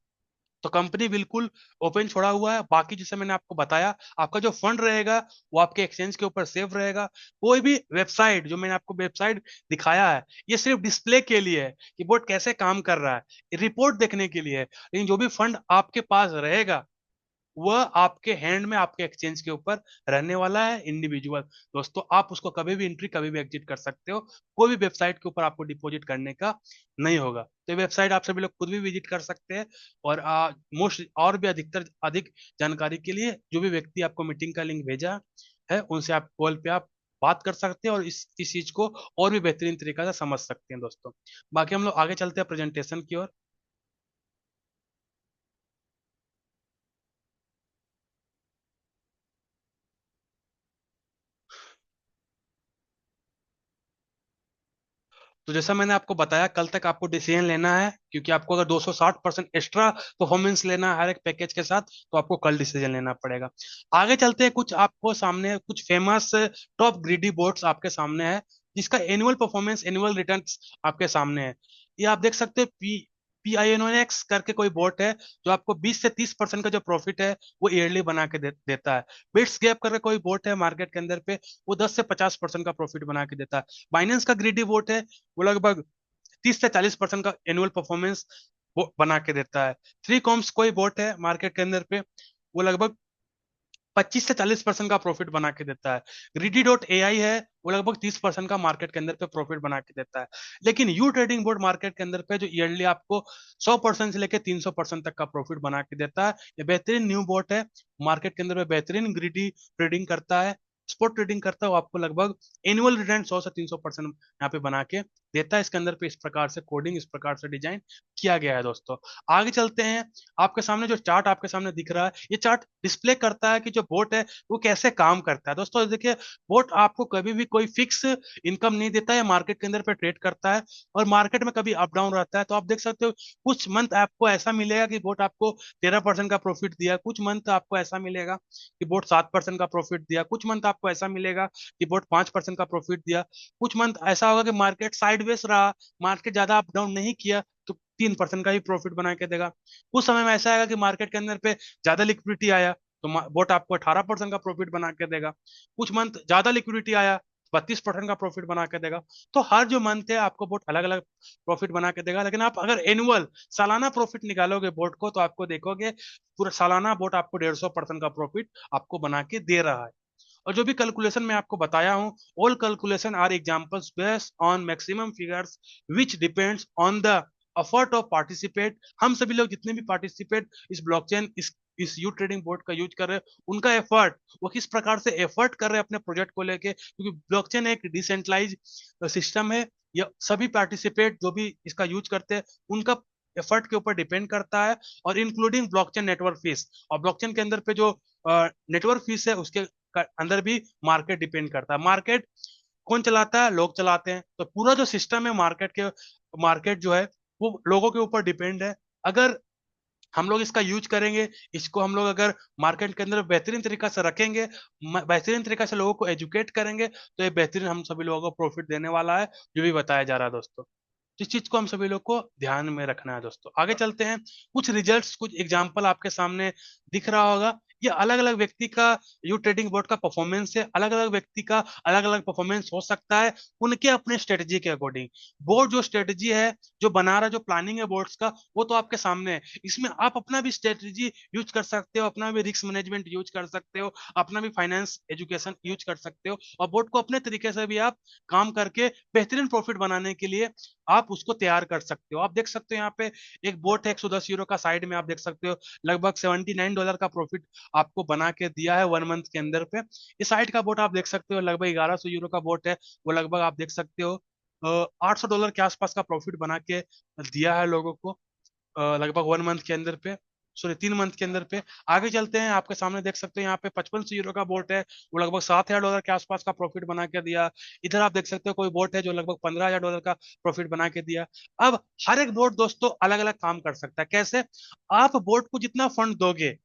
तो कंपनी बिल्कुल ओपन छोड़ा हुआ है। बाकी जैसे मैंने आपको बताया, आपका जो फंड रहेगा वो आपके एक्सचेंज के ऊपर सेव रहेगा। कोई भी वेबसाइट, जो मैंने आपको वेबसाइट दिखाया है, ये सिर्फ डिस्प्ले के लिए है कि बोर्ड कैसे काम कर रहा है, रिपोर्ट देखने के लिए है। लेकिन जो भी फंड आपके पास रहेगा वह आपके हैंड में, आपके एक्सचेंज के ऊपर रहने वाला है इंडिविजुअल। दोस्तों आप उसको कभी भी एंट्री, कभी भी एग्जिट कर सकते हो। कोई भी वेबसाइट के ऊपर आपको डिपॉजिट करने का नहीं होगा। तो ये वेबसाइट आप सभी लोग खुद भी विजिट कर सकते हैं। और मोस्ट और भी अधिक जानकारी के लिए जो भी व्यक्ति आपको मीटिंग का लिंक भेजा है उनसे आप कॉल पे आप बात कर सकते हैं और इस चीज को और भी बेहतरीन तरीका से समझ सकते हैं दोस्तों। बाकी हम लोग आगे चलते हैं प्रेजेंटेशन की ओर। तो जैसा मैंने आपको बताया, कल तक आपको डिसीजन लेना है, क्योंकि आपको अगर 260% एक्स्ट्रा परफॉर्मेंस लेना है हर एक पैकेज के साथ, तो आपको कल डिसीजन लेना पड़ेगा। आगे चलते हैं, कुछ आपको सामने कुछ फेमस टॉप ग्रीडी बोर्ड्स आपके सामने है, जिसका एनुअल परफॉर्मेंस, एनुअल रिटर्न्स आपके सामने है। ये आप देख सकते हैं, PINOX करके कोई बोर्ड है जो आपको 20 से 30% का जो प्रॉफिट है वो ईयरली बना के देता है। बिट्स गैप करके कोई बोर्ड है मार्केट के अंदर पे, वो 10 से 50% का प्रॉफिट बना के देता है। बाइनेंस का ग्रीडी बोर्ड है, वो लगभग 30 से 40% का एनुअल परफॉर्मेंस वो बना के देता है। थ्री कॉम्स कोई बोट है मार्केट के अंदर पे, वो लगभग 25 से 40% का प्रॉफिट बना के देता है। ग्रीडी डॉट AI है, वो लगभग 30% का मार्केट के अंदर पे प्रॉफिट बना के देता है। लेकिन यू ट्रेडिंग बोर्ड मार्केट के अंदर पे जो ईयरली आपको 100% से लेकर 300% तक का प्रॉफिट बना के देता है। ये बेहतरीन न्यू बोर्ड है, मार्केट के अंदर में बेहतरीन ग्रीडी ट्रेडिंग करता है, स्पॉट ट्रेडिंग करता है। वो आपको लगभग एनुअल रिटर्न 100 से 300% यहाँ पे बना के देता है। इसके अंदर पे इस प्रकार से कोडिंग, इस प्रकार से डिजाइन किया गया है दोस्तों। आगे चलते हैं। आपके सामने जो चार्ट आपके सामने दिख रहा है, ये चार्ट डिस्प्ले करता है कि जो बोट है वो कैसे काम करता है। दोस्तों देखिए, बोट आपको कभी भी कोई फिक्स इनकम नहीं देता है, मार्केट के अंदर पे ट्रेड करता है और मार्केट में कभी अप डाउन रहता है। तो आप देख सकते हो कुछ मंथ आपको ऐसा मिलेगा कि बोट आपको 13% का प्रॉफिट दिया, कुछ मंथ आपको ऐसा मिलेगा कि बोट 7% का प्रॉफिट दिया, कुछ मंथ आपको ऐसा मिलेगा कि बोट 5% का प्रॉफिट दिया, कुछ मंथ ऐसा होगा कि मार्केट साइडवेज रहा, मार्केट ज्यादा अप डाउन नहीं किया तो 3% का ही प्रॉफिट बना के देगा। कुछ समय में ऐसा आएगा कि मार्केट के अंदर पे ज्यादा लिक्विडिटी आया तो बोट आपको 18% का प्रॉफिट बना के देगा। कुछ मंथ ज्यादा लिक्विडिटी आया, 32% का प्रॉफिट बना के देगा। तो हर जो मंथ है आपको बोट अलग अलग प्रॉफिट बना के देगा। लेकिन आप अगर एनुअल सालाना प्रॉफिट निकालोगे बोट को, तो आपको देखोगे पूरा सालाना बोट आपको 150% का प्रॉफिट आपको बना के दे रहा है। और जो भी कैलकुलेशन मैं आपको बताया हूं, all calculation are examples based on maximum figures which depends on the effort of participate. हम सभी लोग जितने भी पार्टिसिपेट इस ब्लॉकचेन, इस यू ट्रेडिंग बोर्ड का यूज कर रहे हैं, उनका एफर्ट, वो किस प्रकार से एफर्ट कर रहे हैं अपने प्रोजेक्ट को लेके, क्योंकि ब्लॉकचेन एक डिसेंट्रलाइज सिस्टम है। ये सभी पार्टिसिपेट जो भी इसका यूज करते हैं उनका एफर्ट के ऊपर डिपेंड करता है, और इंक्लूडिंग ब्लॉकचेन नेटवर्क फीस। और ब्लॉकचेन के अंदर पे जो नेटवर्क फीस है उसके अंदर भी मार्केट डिपेंड करता है। मार्केट कौन चलाता है? लोग चलाते हैं। तो पूरा जो सिस्टम है मार्केट के, मार्केट जो है वो लोगों के ऊपर डिपेंड है। अगर हम लोग इसका यूज करेंगे, इसको हम लोग अगर मार्केट के अंदर बेहतरीन तरीका से रखेंगे, बेहतरीन तरीका से लोगों को एजुकेट करेंगे, तो ये बेहतरीन हम सभी लोगों को प्रॉफिट देने वाला है, जो भी बताया जा रहा है दोस्तों। तो इस चीज को हम सभी लोग को ध्यान में रखना है दोस्तों। आगे चलते हैं। कुछ रिजल्ट्स, कुछ एग्जांपल आपके सामने दिख रहा होगा। ये अलग अलग व्यक्ति का, यू ट्रेडिंग बोर्ड का परफॉर्मेंस है। अलग अलग व्यक्ति का अलग अलग परफॉर्मेंस हो सकता है उनके अपने स्ट्रेटजी के अकॉर्डिंग। बोर्ड जो स्ट्रेटजी है, जो बना रहा, जो प्लानिंग है बोर्ड्स का, वो तो आपके सामने है। इसमें आप अपना भी स्ट्रेटजी यूज कर सकते हो, अपना भी रिस्क मैनेजमेंट यूज कर सकते हो, अपना भी फाइनेंस एजुकेशन यूज कर सकते हो, और बोर्ड को अपने तरीके से भी आप काम करके बेहतरीन प्रॉफिट बनाने के लिए आप उसको तैयार कर सकते हो। आप देख सकते हो यहाँ पे एक बोट है 110 यूरो का, साइड में आप देख सकते हो लगभग $79 का प्रॉफिट आपको बना के दिया है 1 मंथ के अंदर पे। इस साइड का बोट आप देख सकते हो लगभग 1100 यूरो का बोट है, वो लगभग आप देख सकते हो $800 के आसपास का प्रॉफिट बना के दिया है लोगों को लगभग 1 मंथ के अंदर पे, सॉरी 3 मंथ के अंदर पे। आगे चलते हैं। आपके सामने देख सकते हैं यहाँ पे 5500 यूरो का बोट है, वो लगभग $7000 के आसपास का प्रॉफिट बना के दिया। इधर आप देख सकते हो कोई बोट है जो लगभग $15000 का प्रॉफिट बना के दिया। अब हर एक बोट दोस्तों अलग अलग काम कर सकता है। कैसे? आप बोट को जितना फंड दोगे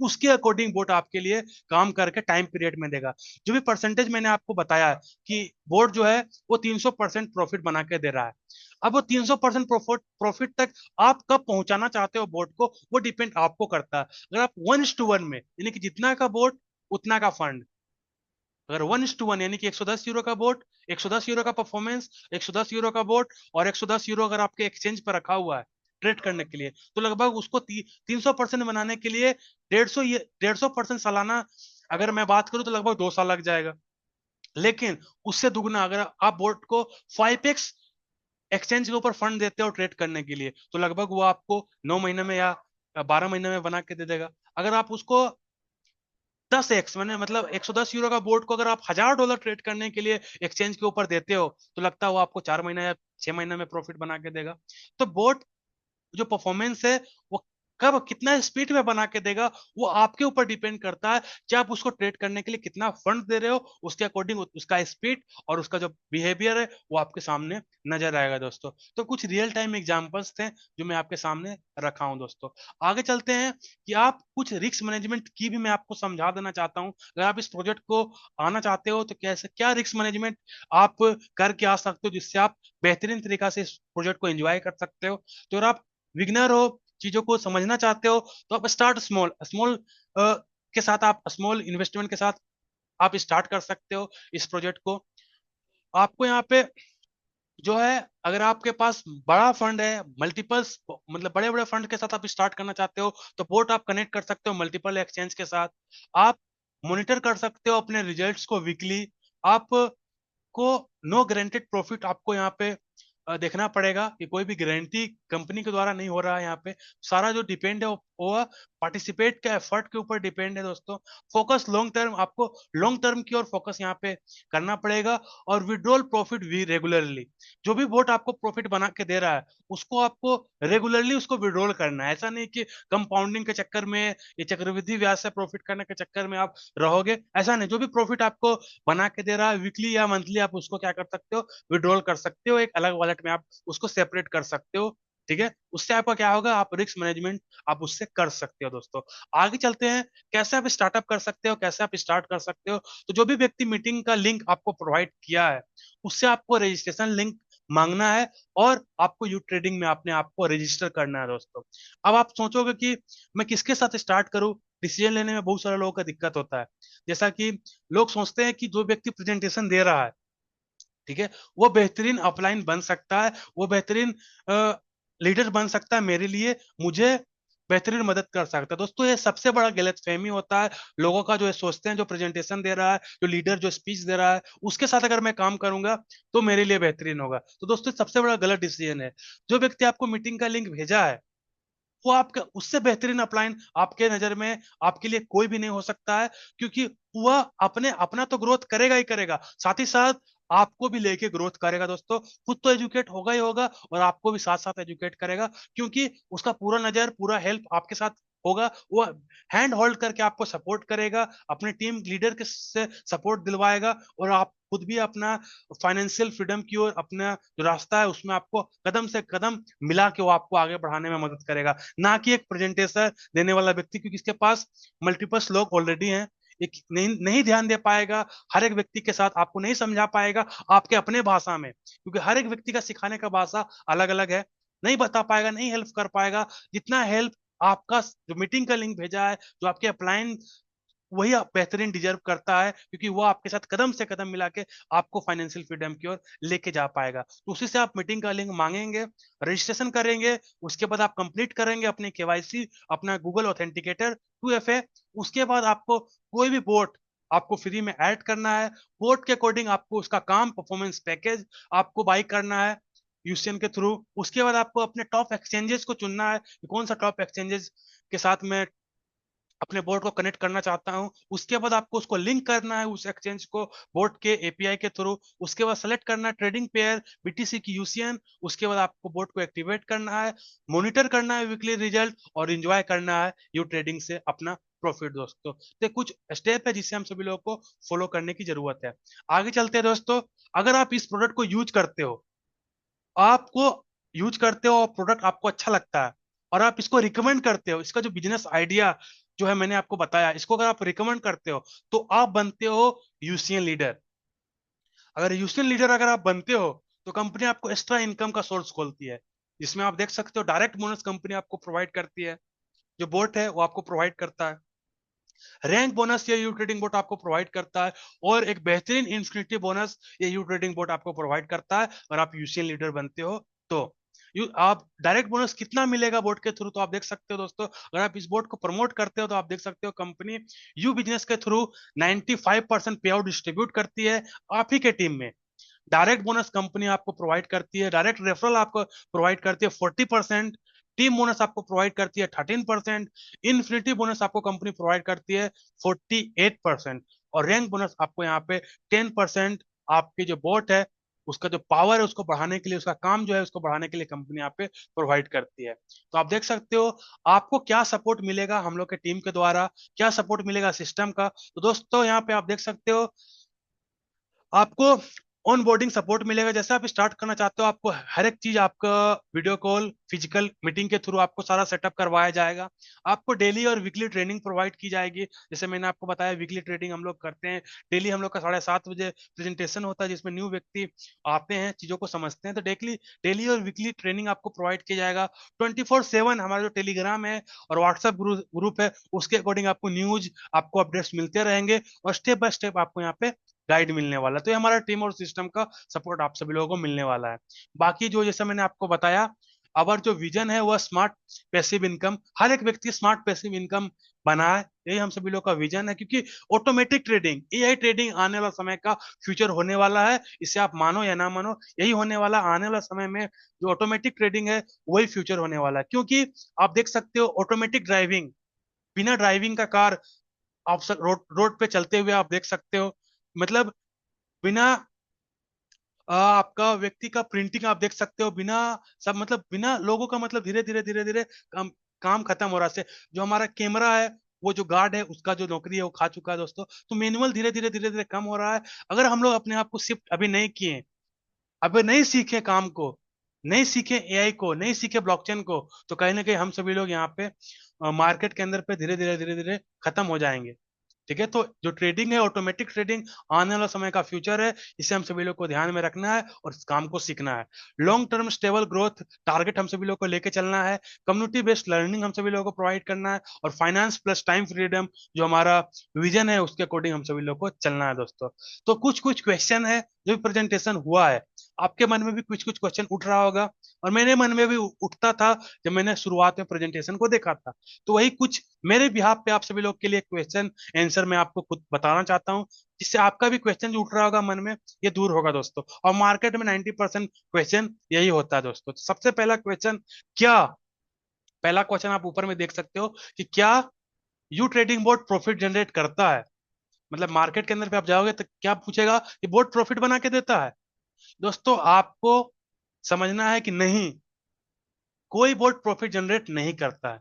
उसके अकॉर्डिंग बोट आपके लिए काम करके टाइम पीरियड में देगा। जो भी परसेंटेज मैंने आपको बताया है कि बोट जो है वो 300% प्रॉफिट बना के दे रहा है। अब वो 300% प्रॉफिट प्रॉफिट तक आप कब पहुंचाना चाहते हो बोट को, वो डिपेंड आपको करता है। अगर आप 1:1 में, यानी कि जितना का बोट उतना का फंड, अगर 1:1 यानी कि 110 यूरो का बोट, 110 यूरो का परफॉर्मेंस, 110 यूरो का बोट, और 110 यूरो अगर आपके एक्सचेंज पर रखा हुआ है ट्रेड करने के लिए, तो लगभग उसको 300% बनाने के लिए 150% सालाना अगर मैं बात करूं तो लगभग 2 साल लग जाएगा। लेकिन उससे दुगना अगर आप बोट को 5x एक्सचेंज के ऊपर फंड देते हो ट्रेड करने के लिए, तो लगभग वो आपको 9 महीने में या 12 महीने में बना के दे देगा। अगर आप उसको 10x, मैंने मतलब 110 यूरो का बोर्ड को अगर आप $1000 ट्रेड करने के लिए एक्सचेंज के ऊपर देते हो, तो लगता है वो आपको 4 महीना या 6 महीने में प्रॉफिट बना के देगा। तो बोर्ड जो परफॉर्मेंस है वो कब कितना स्पीड में बना के देगा, वो आपके ऊपर डिपेंड करता है कि आप उसको ट्रेड करने के लिए कितना फंड दे रहे हो। उसके अकॉर्डिंग उसका स्पीड और उसका जो बिहेवियर है वो आपके सामने नजर आएगा दोस्तों। तो कुछ रियल टाइम एग्जांपल्स थे जो मैं आपके सामने रखा हूं दोस्तों। आगे चलते हैं कि आप कुछ रिस्क मैनेजमेंट की भी मैं आपको समझा देना चाहता हूं। अगर आप इस प्रोजेक्ट को आना चाहते हो तो कैसे क्या रिस्क मैनेजमेंट आप करके आ सकते हो, जिससे आप बेहतरीन तरीका से इस प्रोजेक्ट को एंजॉय कर सकते हो। तो अगर आप बिगनर हो, चीजों को समझना चाहते हो, तो आप स्टार्ट स्मॉल स्मॉल के साथ, आप स्मॉल इन्वेस्टमेंट के साथ आप स्टार्ट कर सकते हो इस प्रोजेक्ट को। आपको यहाँ पे जो है, अगर आपके पास बड़ा फंड है, मल्टीपल्स मतलब बड़े बड़े फंड के साथ आप स्टार्ट करना चाहते हो, तो बोट आप कनेक्ट कर सकते हो मल्टीपल एक्सचेंज के साथ। आप मॉनिटर कर सकते हो अपने रिजल्ट्स को वीकली। आप आपको नो गारंटेड प्रॉफिट आपको यहाँ पे देखना पड़ेगा कि कोई भी गारंटी कंपनी के द्वारा नहीं हो रहा है। यहाँ पे सारा जो डिपेंड है वो पार्टिसिपेट के एफर्ट के ऊपर डिपेंड है दोस्तों। फोकस लॉन्ग टर्म, आपको लॉन्ग टर्म की ओर फोकस यहाँ पे करना पड़ेगा। और विड्रॉल प्रॉफिट भी रेगुलरली, जो भी बोट आपको प्रॉफिट बना के दे रहा है उसको आपको रेगुलरली उसको विड्रॉल करना है। ऐसा नहीं कि कंपाउंडिंग के चक्कर में, ये चक्रवृद्धि ब्याज से प्रॉफिट करने के चक्कर में आप रहोगे, ऐसा नहीं। जो भी प्रॉफिट आपको बना के दे रहा है वीकली या मंथली, आप उसको क्या कर सकते हो, विड्रॉल कर सकते हो, एक अलग वॉलेट में आप उसको सेपरेट कर सकते हो। ठीक है, उससे आपका क्या होगा, आप रिस्क मैनेजमेंट आप उससे कर सकते हो दोस्तों। आगे चलते हैं, कैसे आप स्टार्टअप कर सकते हो, कैसे आप स्टार्ट कर सकते हो। तो जो भी व्यक्ति मीटिंग का लिंक आपको प्रोवाइड किया है उससे आपको रजिस्ट्रेशन लिंक मांगना है और आपको यू ट्रेडिंग में अपने आप को रजिस्टर करना है दोस्तों। अब आप सोचोगे कि मैं किसके साथ स्टार्ट करूं, डिसीजन लेने में बहुत सारे लोगों का दिक्कत होता है। जैसा कि लोग सोचते हैं कि जो व्यक्ति प्रेजेंटेशन दे रहा है, ठीक है, वो बेहतरीन अपलाइन बन सकता है, वो बेहतरीन लीडर बन सकता है मेरे लिए, मुझे बेहतरीन मदद कर सकता है। दोस्तों ये सबसे बड़ा गलतफहमी होता है लोगों का, जो ये सोचते हैं जो प्रेजेंटेशन दे रहा है, जो लीडर जो स्पीच दे रहा है उसके साथ अगर मैं काम करूंगा तो मेरे लिए बेहतरीन होगा। तो दोस्तों सबसे बड़ा गलत डिसीजन है। जो व्यक्ति आपको मीटिंग का लिंक भेजा है वो आपका उससे बेहतरीन अपलाइन आपके नजर में आपके लिए कोई भी नहीं हो सकता है, क्योंकि वह अपने अपना तो ग्रोथ करेगा ही करेगा, साथ ही साथ आपको भी लेके ग्रोथ करेगा दोस्तों। खुद तो एजुकेट होगा ही होगा और आपको भी साथ साथ एजुकेट करेगा, क्योंकि उसका पूरा नजर पूरा हेल्प आपके साथ होगा। वो हैंड होल्ड करके आपको सपोर्ट करेगा, अपने टीम लीडर के से सपोर्ट दिलवाएगा, और आप खुद भी अपना फाइनेंशियल फ्रीडम की ओर अपना जो रास्ता है उसमें आपको कदम से कदम मिला के वो आपको आगे बढ़ाने में मदद करेगा। ना कि एक प्रेजेंटेशन देने वाला व्यक्ति, क्योंकि इसके पास मल्टीपल लोग ऑलरेडी हैं, एक नहीं नहीं ध्यान दे पाएगा हर एक व्यक्ति के साथ, आपको नहीं समझा पाएगा आपके अपने भाषा में, क्योंकि हर एक व्यक्ति का सिखाने का भाषा अलग अलग है। नहीं बता पाएगा, नहीं हेल्प कर पाएगा जितना हेल्प आपका जो मीटिंग का लिंक भेजा है, जो आपके अपलाइन, वही आप बेहतरीन डिजर्व करता है, क्योंकि वो आपके साथ कदम से कदम मिला के आपको फाइनेंशियल फ्रीडम की ओर लेके जा पाएगा। तो उसी से आप मीटिंग का लिंक मांगेंगे, रजिस्ट्रेशन करेंगे, उसके बाद आप कंप्लीट करेंगे अपने केवाईसी, अपना गूगल ऑथेंटिकेटर 2FA। उसके बाद आपको कोई भी बोट आपको फ्री में ऐड करना है, बोट के अकॉर्डिंग आपको उसका काम परफॉर्मेंस पैकेज आपको बाई करना है यूसीएन के थ्रू। उसके बाद आपको अपने टॉप एक्सचेंजेस को चुनना है कि कौन सा टॉप एक्सचेंजेस के साथ में अपने बोर्ड को कनेक्ट करना चाहता हूं। उसके बाद आपको उसको लिंक करना है उस एक्सचेंज को बोर्ड के एपीआई के थ्रू। उसके बाद सेलेक्ट करना है ट्रेडिंग पेयर बीटीसी की यूसीएन। उसके बाद आपको बोर्ड को एक्टिवेट करना है, मॉनिटर करना है वीकली रिजल्ट, और एंजॉय करना है यू ट्रेडिंग से अपना प्रॉफिट दोस्तों। तो कुछ स्टेप है जिसे हम सभी लोगों को फॉलो करने की जरूरत है। आगे चलते हैं दोस्तों। अगर आप इस प्रोडक्ट को यूज करते हो, आपको यूज करते हो और प्रोडक्ट आपको अच्छा लगता है और आप इसको रिकमेंड करते हो, इसका जो बिजनेस आइडिया जो है मैंने आपको बताया, इसको अगर आप रिकमेंड करते हो तो आप बनते हो यूसीएन लीडर। अगर यूसीएन लीडर अगर आप बनते हो तो कंपनी आपको एक्स्ट्रा इनकम का सोर्स खोलती है, जिसमें आप देख सकते हो डायरेक्ट बोनस कंपनी आपको प्रोवाइड करती है, जो बोट है वो आपको प्रोवाइड करता है, रैंक बोनस ये यू ट्रेडिंग बोट आपको प्रोवाइड करता है, और एक बेहतरीन इन्फिनिटी बोनस ये यू ट्रेडिंग बोट आपको प्रोवाइड करता है। और आप यूसीएन लीडर बनते हो तो आप डायरेक्ट बोनस कितना मिलेगा बोट के थ्रू तो आप देख सकते हो दोस्तों। अगर आप इस बोट को प्रमोट करते हो तो आप देख सकते हो कंपनी यू बिजनेस के थ्रू 95% पे आउट डिस्ट्रीब्यूट करती है आप ही के टीम में। डायरेक्ट बोनस कंपनी आपको प्रोवाइड करती है, डायरेक्ट रेफरल आपको प्रोवाइड करती है 40%, टीम बोनस आपको प्रोवाइड करती है 13%, इन्फिनिटी बोनस आपको कंपनी प्रोवाइड करती है 48%, और रैंक बोनस आपको यहाँ पे 10% आपकी जो बोट है उसका जो पावर है उसको बढ़ाने के लिए, उसका काम जो है उसको बढ़ाने के लिए कंपनी यहाँ पे प्रोवाइड करती है। तो आप देख सकते हो आपको क्या सपोर्ट मिलेगा हम लोग के टीम के द्वारा, क्या सपोर्ट मिलेगा सिस्टम का। तो दोस्तों यहाँ पे आप देख सकते हो आपको ऑन बोर्डिंग सपोर्ट मिलेगा। जैसे आप स्टार्ट करना चाहते हो आपको हर एक चीज आपका वीडियो कॉल फिजिकल मीटिंग के थ्रू आपको सारा सेटअप करवाया जाएगा। आपको डेली और वीकली ट्रेनिंग प्रोवाइड की जाएगी, जैसे मैंने आपको बताया वीकली ट्रेनिंग हम लोग करते हैं। डेली हम लोग का 7:30 बजे प्रेजेंटेशन होता है जिसमें न्यू व्यक्ति आते हैं चीजों को समझते हैं, तो डेली डेली और वीकली ट्रेनिंग आपको प्रोवाइड किया जाएगा। 24/7 हमारा जो टेलीग्राम है और व्हाट्सएप ग्रुप है उसके अकॉर्डिंग आपको न्यूज आपको अपडेट्स मिलते रहेंगे, और स्टेप बाय स्टेप आपको यहाँ पे गाइड मिलने वाला है। तो ये हमारा टीम और सिस्टम का सपोर्ट आप सभी लोगों को मिलने वाला है। बाकी जो जैसा मैंने आपको बताया अवर जो विजन है वह स्मार्ट पैसिव इनकम, हर एक व्यक्ति स्मार्ट पैसिव इनकम बनाए, यही हम सभी लोग का विजन है। क्योंकि ऑटोमेटिक ट्रेडिंग, एआई ट्रेडिंग आने वाला समय का फ्यूचर होने वाला है, इसे आप मानो या ना मानो, यही होने वाला आने वाला समय में। जो ऑटोमेटिक ट्रेडिंग है वही फ्यूचर होने वाला है। क्योंकि आप देख सकते हो ऑटोमेटिक ड्राइविंग, बिना ड्राइविंग का कार आप रोड रोड पे चलते हुए आप देख सकते हो। मतलब बिना आपका व्यक्ति का प्रिंटिंग आप देख सकते हो, बिना सब मतलब बिना लोगों का, मतलब धीरे धीरे धीरे धीरे काम खत्म हो रहा है। जो हमारा कैमरा है, वो जो गार्ड है उसका जो नौकरी है वो खा चुका है दोस्तों। तो मैनुअल धीरे धीरे धीरे धीरे कम हो रहा है। अगर हम लोग अपने आप को शिफ्ट अभी नहीं किए, अबे नहीं सीखे काम को, नहीं सीखे एआई को, नहीं सीखे ब्लॉकचेन को, तो कहीं ना कहीं हम सभी लोग यहाँ पे मार्केट के अंदर पे धीरे धीरे खत्म हो जाएंगे। ठीक है, तो जो ट्रेडिंग है, ऑटोमेटिक ट्रेडिंग आने वाला समय का फ्यूचर है, इसे हम सभी लोग को ध्यान में रखना है और इस काम को सीखना है। Long term stable growth target हम सभी लोग को लेके चलना है। कम्युनिटी बेस्ड लर्निंग हम सभी लोगों को प्रोवाइड करना है, और फाइनेंस प्लस टाइम फ्रीडम जो हमारा विजन है उसके अकॉर्डिंग हम सभी लोग को चलना है दोस्तों। तो कुछ कुछ क्वेश्चन है जो प्रेजेंटेशन हुआ है, आपके मन में भी कुछ कुछ क्वेश्चन उठ रहा होगा, और मेरे मन में भी उठता था जब मैंने शुरुआत में प्रेजेंटेशन को देखा था। तो वही कुछ मेरे बिहाफ पे आप सभी लोग के लिए क्वेश्चन आंसर मैं आपको खुद बताना चाहता हूँ, जिससे आपका भी क्वेश्चन जो उठ रहा होगा मन में, ये दूर होगा दोस्तों। और मार्केट में 90% क्वेश्चन यही होता है दोस्तों। तो सबसे पहला क्वेश्चन, क्या, पहला क्वेश्चन आप ऊपर में देख सकते हो कि क्या you trading board profit generate करता है। मतलब मार्केट के अंदर पे आप जाओगे तो क्या पूछेगा कि बोर्ड प्रॉफिट बना के देता है। दोस्तों आपको समझना है कि नहीं, कोई बोर्ड प्रॉफिट जनरेट नहीं करता है।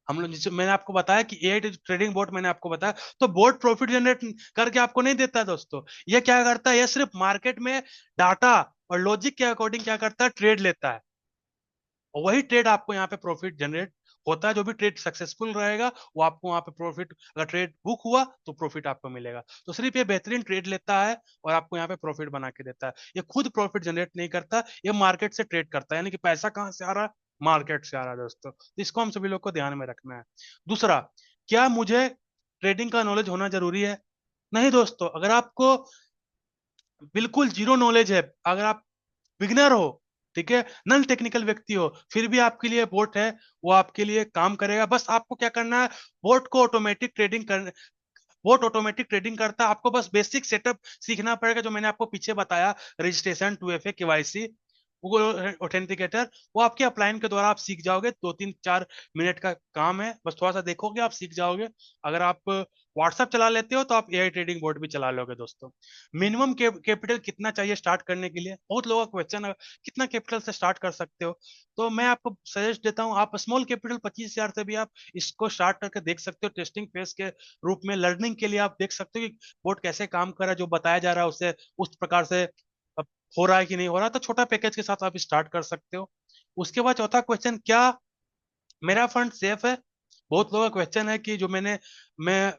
हम लोग जैसे मैंने आपको बताया कि एआई ट्रेडिंग बोर्ड मैंने आपको बताया, तो बोर्ड प्रॉफिट जनरेट करके आपको नहीं देता है दोस्तों। ये क्या करता है, ये सिर्फ मार्केट में डाटा और लॉजिक के अकॉर्डिंग क्या करता है, ट्रेड लेता है, और वही ट्रेड आपको यहाँ पे प्रॉफिट जनरेट होता है। जो भी ट्रेड सक्सेसफुल रहेगा वो आपको वहां पे प्रॉफिट, अगर ट्रेड बुक हुआ तो प्रॉफिट आपको मिलेगा। तो सिर्फ ये बेहतरीन ट्रेड लेता है और आपको यहाँ पे प्रॉफिट बना के देता है। ये खुद प्रॉफिट जनरेट नहीं करता, ये मार्केट से ट्रेड करता है। यानी कि पैसा कहाँ से आ रहा है, मार्केट से आ रहा है दोस्तों। तो इसको हम सभी लोग को ध्यान में रखना है। दूसरा, क्या मुझे ट्रेडिंग का नॉलेज होना जरूरी है? नहीं दोस्तों, अगर आपको बिल्कुल जीरो नॉलेज है, अगर आप बिगनर हो, ठीक है, नॉन टेक्निकल व्यक्ति हो, फिर भी आपके लिए बोट है, वो आपके लिए काम करेगा। बस आपको क्या करना है, बोट को ऑटोमेटिक ट्रेडिंग कर, बोट ऑटोमेटिक ट्रेडिंग करता है। आपको बस बेसिक सेटअप सीखना पड़ेगा, जो मैंने आपको पीछे बताया, registration, 2FA, KYC, Google authenticator, वो आपके अपलाइन के द्वारा आप सीख जाओगे। 2-3-4 मिनट का काम है, बस थोड़ा सा देखोगे आप सीख जाओगे। अगर आप व्हाट्सएप चला लेते हो तो आप एआई ट्रेडिंग बोर्ड भी चला लोगे दोस्तों। मिनिमम कैपिटल कितना चाहिए स्टार्ट करने के लिए, बहुत लोगों का क्वेश्चन है, कितना कैपिटल से स्टार्ट कर सकते हो? तो मैं आपको सजेस्ट देता हूँ, आप स्मॉल कैपिटल 25,000 से भी आप इसको स्टार्ट करके देख सकते हो। टेस्टिंग फेज के रूप में, लर्निंग के लिए आप देख सकते हो कि बोर्ड कैसे काम कर रहा है, जो बताया जा रहा है उसे उस प्रकार से अब हो रहा है कि नहीं हो रहा। तो छोटा पैकेज के साथ आप स्टार्ट कर सकते हो। उसके बाद चौथा क्वेश्चन, क्या मेरा फंड सेफ है? बहुत लोगों का क्वेश्चन है कि जो मैं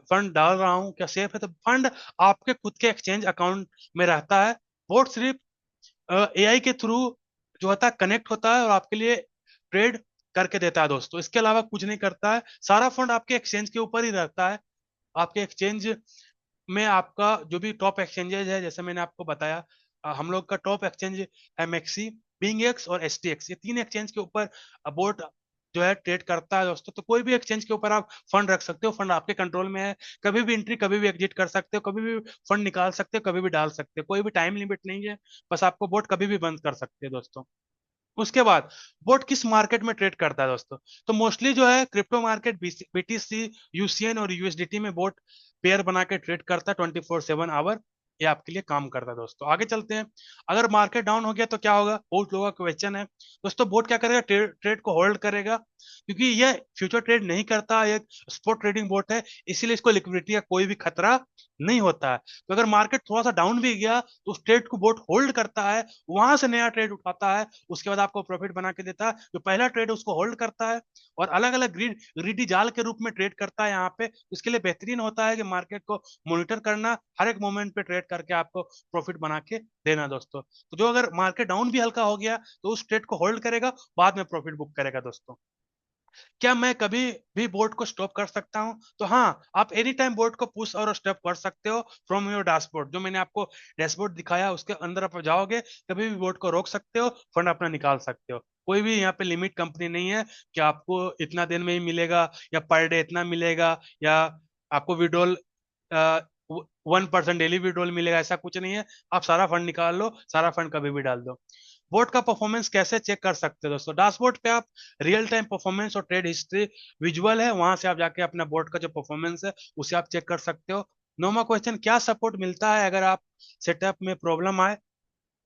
फंड डाल रहा हूँ क्या सेफ है? तो फंड आपके खुद के एक्सचेंज अकाउंट में रहता है। बोर्ड सिर्फ एआई के थ्रू जो होता है कनेक्ट होता है और आपके लिए ट्रेड करके देता है दोस्तों। इसके अलावा कुछ नहीं करता है। सारा फंड आपके एक्सचेंज के ऊपर ही रहता है। आपके एक्सचेंज में आपका जो भी टॉप एक्सचेंजेज है, जैसे मैंने आपको बताया, हम लोग का टॉप एक्सचेंज एमएक्सी, बिंगएक्स और एसटीएक्स, ये तीन एक्सचेंज के ऊपर बोर्ड जो है ट्रेड करता है दोस्तों। तो कोई भी एक्सचेंज के ऊपर आप फंड रख सकते हो, फंड आपके कंट्रोल में है। कभी भी एंट्री, कभी भी एग्जिट कर सकते हो, कभी भी फंड निकाल सकते हो, कभी भी डाल सकते हो, कोई भी टाइम लिमिट नहीं है। बस आपको बोर्ड कभी भी बंद कर सकते हैं दोस्तों। उसके बाद बोट किस मार्केट में ट्रेड करता है दोस्तों? तो मोस्टली जो है क्रिप्टो मार्केट, बीटीसी, यूसीएन और यूएसडीटी में बोट पेयर बना के ट्रेड करता है 24/7 आवर। ये आपके लिए काम करता है दोस्तों। आगे चलते हैं, अगर मार्केट डाउन हो गया तो क्या होगा, बहुत लोगों का क्वेश्चन है दोस्तों। बोट क्या करेगा, ट्रेड को होल्ड करेगा, क्योंकि ये फ्यूचर ट्रेड नहीं करता, ये स्पॉट ट्रेडिंग बोट है, इसीलिए इसको लिक्विडिटी का कोई भी खतरा नहीं होता है। तो अगर मार्केट थोड़ा सा डाउन भी गया तो उस ट्रेड को बोट होल्ड करता है, वहां से नया ट्रेड उठाता है, उसके बाद आपको प्रॉफिट बना के देता है। जो पहला ट्रेड है उसको होल्ड करता है और अलग अलग ग्रीडी जाल के रूप में ट्रेड करता है यहाँ पे। इसके लिए बेहतरीन होता है कि मार्केट को मॉनिटर करना, हर एक मोमेंट पे ट्रेड करके आपको प्रॉफिट बना के देना दोस्तों। तो जो अगर मार्केट डाउन भी हल्का हो गया तो उस ट्रेड को होल्ड करेगा, बाद में प्रॉफिट बुक करेगा दोस्तों। क्या मैं कभी भी बोर्ड को स्टॉप कर सकता हूं? तो हाँ, आप एनी टाइम बोर्ड को पुश और स्टॉप कर सकते हो फ्रॉम योर डैशबोर्ड। जो मैंने आपको डैशबोर्ड दिखाया उसके अंदर आप जाओगे, कभी भी बोर्ड को रोक सकते हो, फंड अपना निकाल सकते हो। कोई भी यहाँ पे लिमिट कंपनी नहीं है कि आपको इतना दिन में ही मिलेगा या पर डे इतना मिलेगा या आपको विड्रॉल 1% डेली विड्रॉल मिलेगा, ऐसा कुछ नहीं है। आप सारा फंड निकाल लो, सारा फंड कभी भी डाल दो। बोट का परफॉर्मेंस कैसे चेक कर सकते हो दोस्तों? डैशबोर्ड पे आप रियल टाइम परफॉर्मेंस और ट्रेड हिस्ट्री विजुअल है, वहां से आप जाके अपना बोट का जो परफॉर्मेंस है उसे आप चेक कर सकते हो। नौवां क्वेश्चन, क्या सपोर्ट मिलता है अगर आप सेटअप में प्रॉब्लम आए?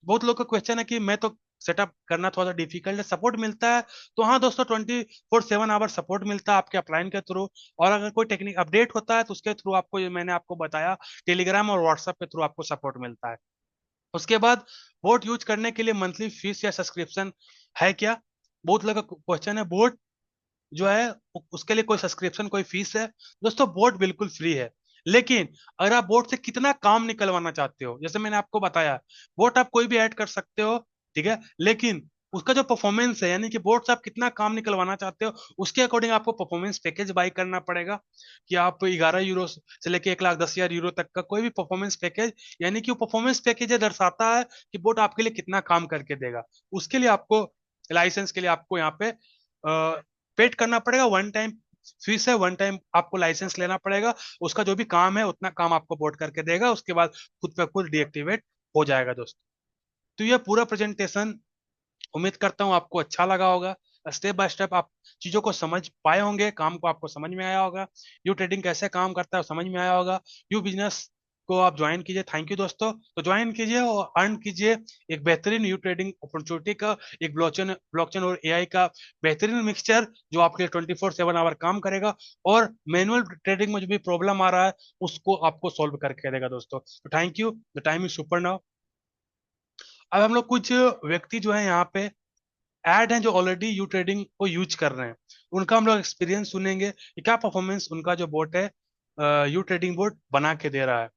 बहुत लोग का क्वेश्चन है कि मैं तो सेटअप करना थोड़ा सा डिफिकल्ट है, सपोर्ट मिलता है? तो हाँ दोस्तों, 24/7 आवर सपोर्ट मिलता है आपके अपलाइन के थ्रू। और अगर कोई टेक्निक अपडेट होता है तो उसके थ्रू आपको, ये मैंने आपको बताया, टेलीग्राम और व्हाट्सएप के थ्रू आपको सपोर्ट मिलता है। उसके बाद बोट यूज करने के लिए मंथली फीस या सब्सक्रिप्शन है क्या? बहुत लोगों का क्वेश्चन है। बोट जो है उसके लिए कोई सब्सक्रिप्शन, कोई फीस है? दोस्तों बोट बिल्कुल फ्री है, लेकिन अगर आप बोट से कितना काम निकलवाना चाहते हो, जैसे मैंने आपको बताया, बोट आप कोई भी ऐड कर सकते हो, ठीक है, लेकिन उसका जो परफॉर्मेंस है, यानी कि बोट से आप कितना काम निकलवाना चाहते हो, उसके अकॉर्डिंग आपको परफॉर्मेंस पैकेज बाई करना पड़ेगा। कि आप 11 यूरो से लेके 1,10,000 यूरो तक का कोई भी परफॉर्मेंस पैकेज, यानी कि वो परफॉर्मेंस पैकेज ये दर्शाता है कि बोट आपके लिए कितना काम करके देगा। उसके लिए आपको, लाइसेंस के लिए आपको यहाँ पे पेड करना पड़ेगा। वन टाइम फीस है, वन टाइम आपको लाइसेंस लेना पड़ेगा। उसका जो भी काम है उतना काम आपको बोर्ड करके देगा, उसके बाद खुद पे खुद डीएक्टिवेट हो जाएगा दोस्तों। तो ये पूरा प्रेजेंटेशन, उम्मीद करता हूँ आपको अच्छा लगा होगा। स्टेप बाय स्टेप आप चीजों को समझ पाए होंगे, काम को आपको समझ में आया होगा, यू ट्रेडिंग कैसे काम करता है समझ में आया होगा, यू बिजनेस को आप ज्वाइन कीजिए। थैंक यू दोस्तों। तो ज्वाइन कीजिए और अर्न कीजिए एक बेहतरीन यू ट्रेडिंग अपॉर्चुनिटी का, एक ब्लॉकचेन ब्लॉकचेन और एआई का बेहतरीन मिक्सचर जो आपके 24/7 आवर काम करेगा और मैनुअल ट्रेडिंग में जो भी प्रॉब्लम आ रहा है उसको आपको सॉल्व करके देगा दोस्तों। तो thank you, the time is super now. अब हम लोग कुछ व्यक्ति जो है यहाँ पे ऐड हैं जो ऑलरेडी यू ट्रेडिंग को यूज कर रहे हैं, उनका हम लोग एक्सपीरियंस सुनेंगे कि क्या परफॉर्मेंस उनका जो बोट है यू ट्रेडिंग बोट बना के दे रहा है।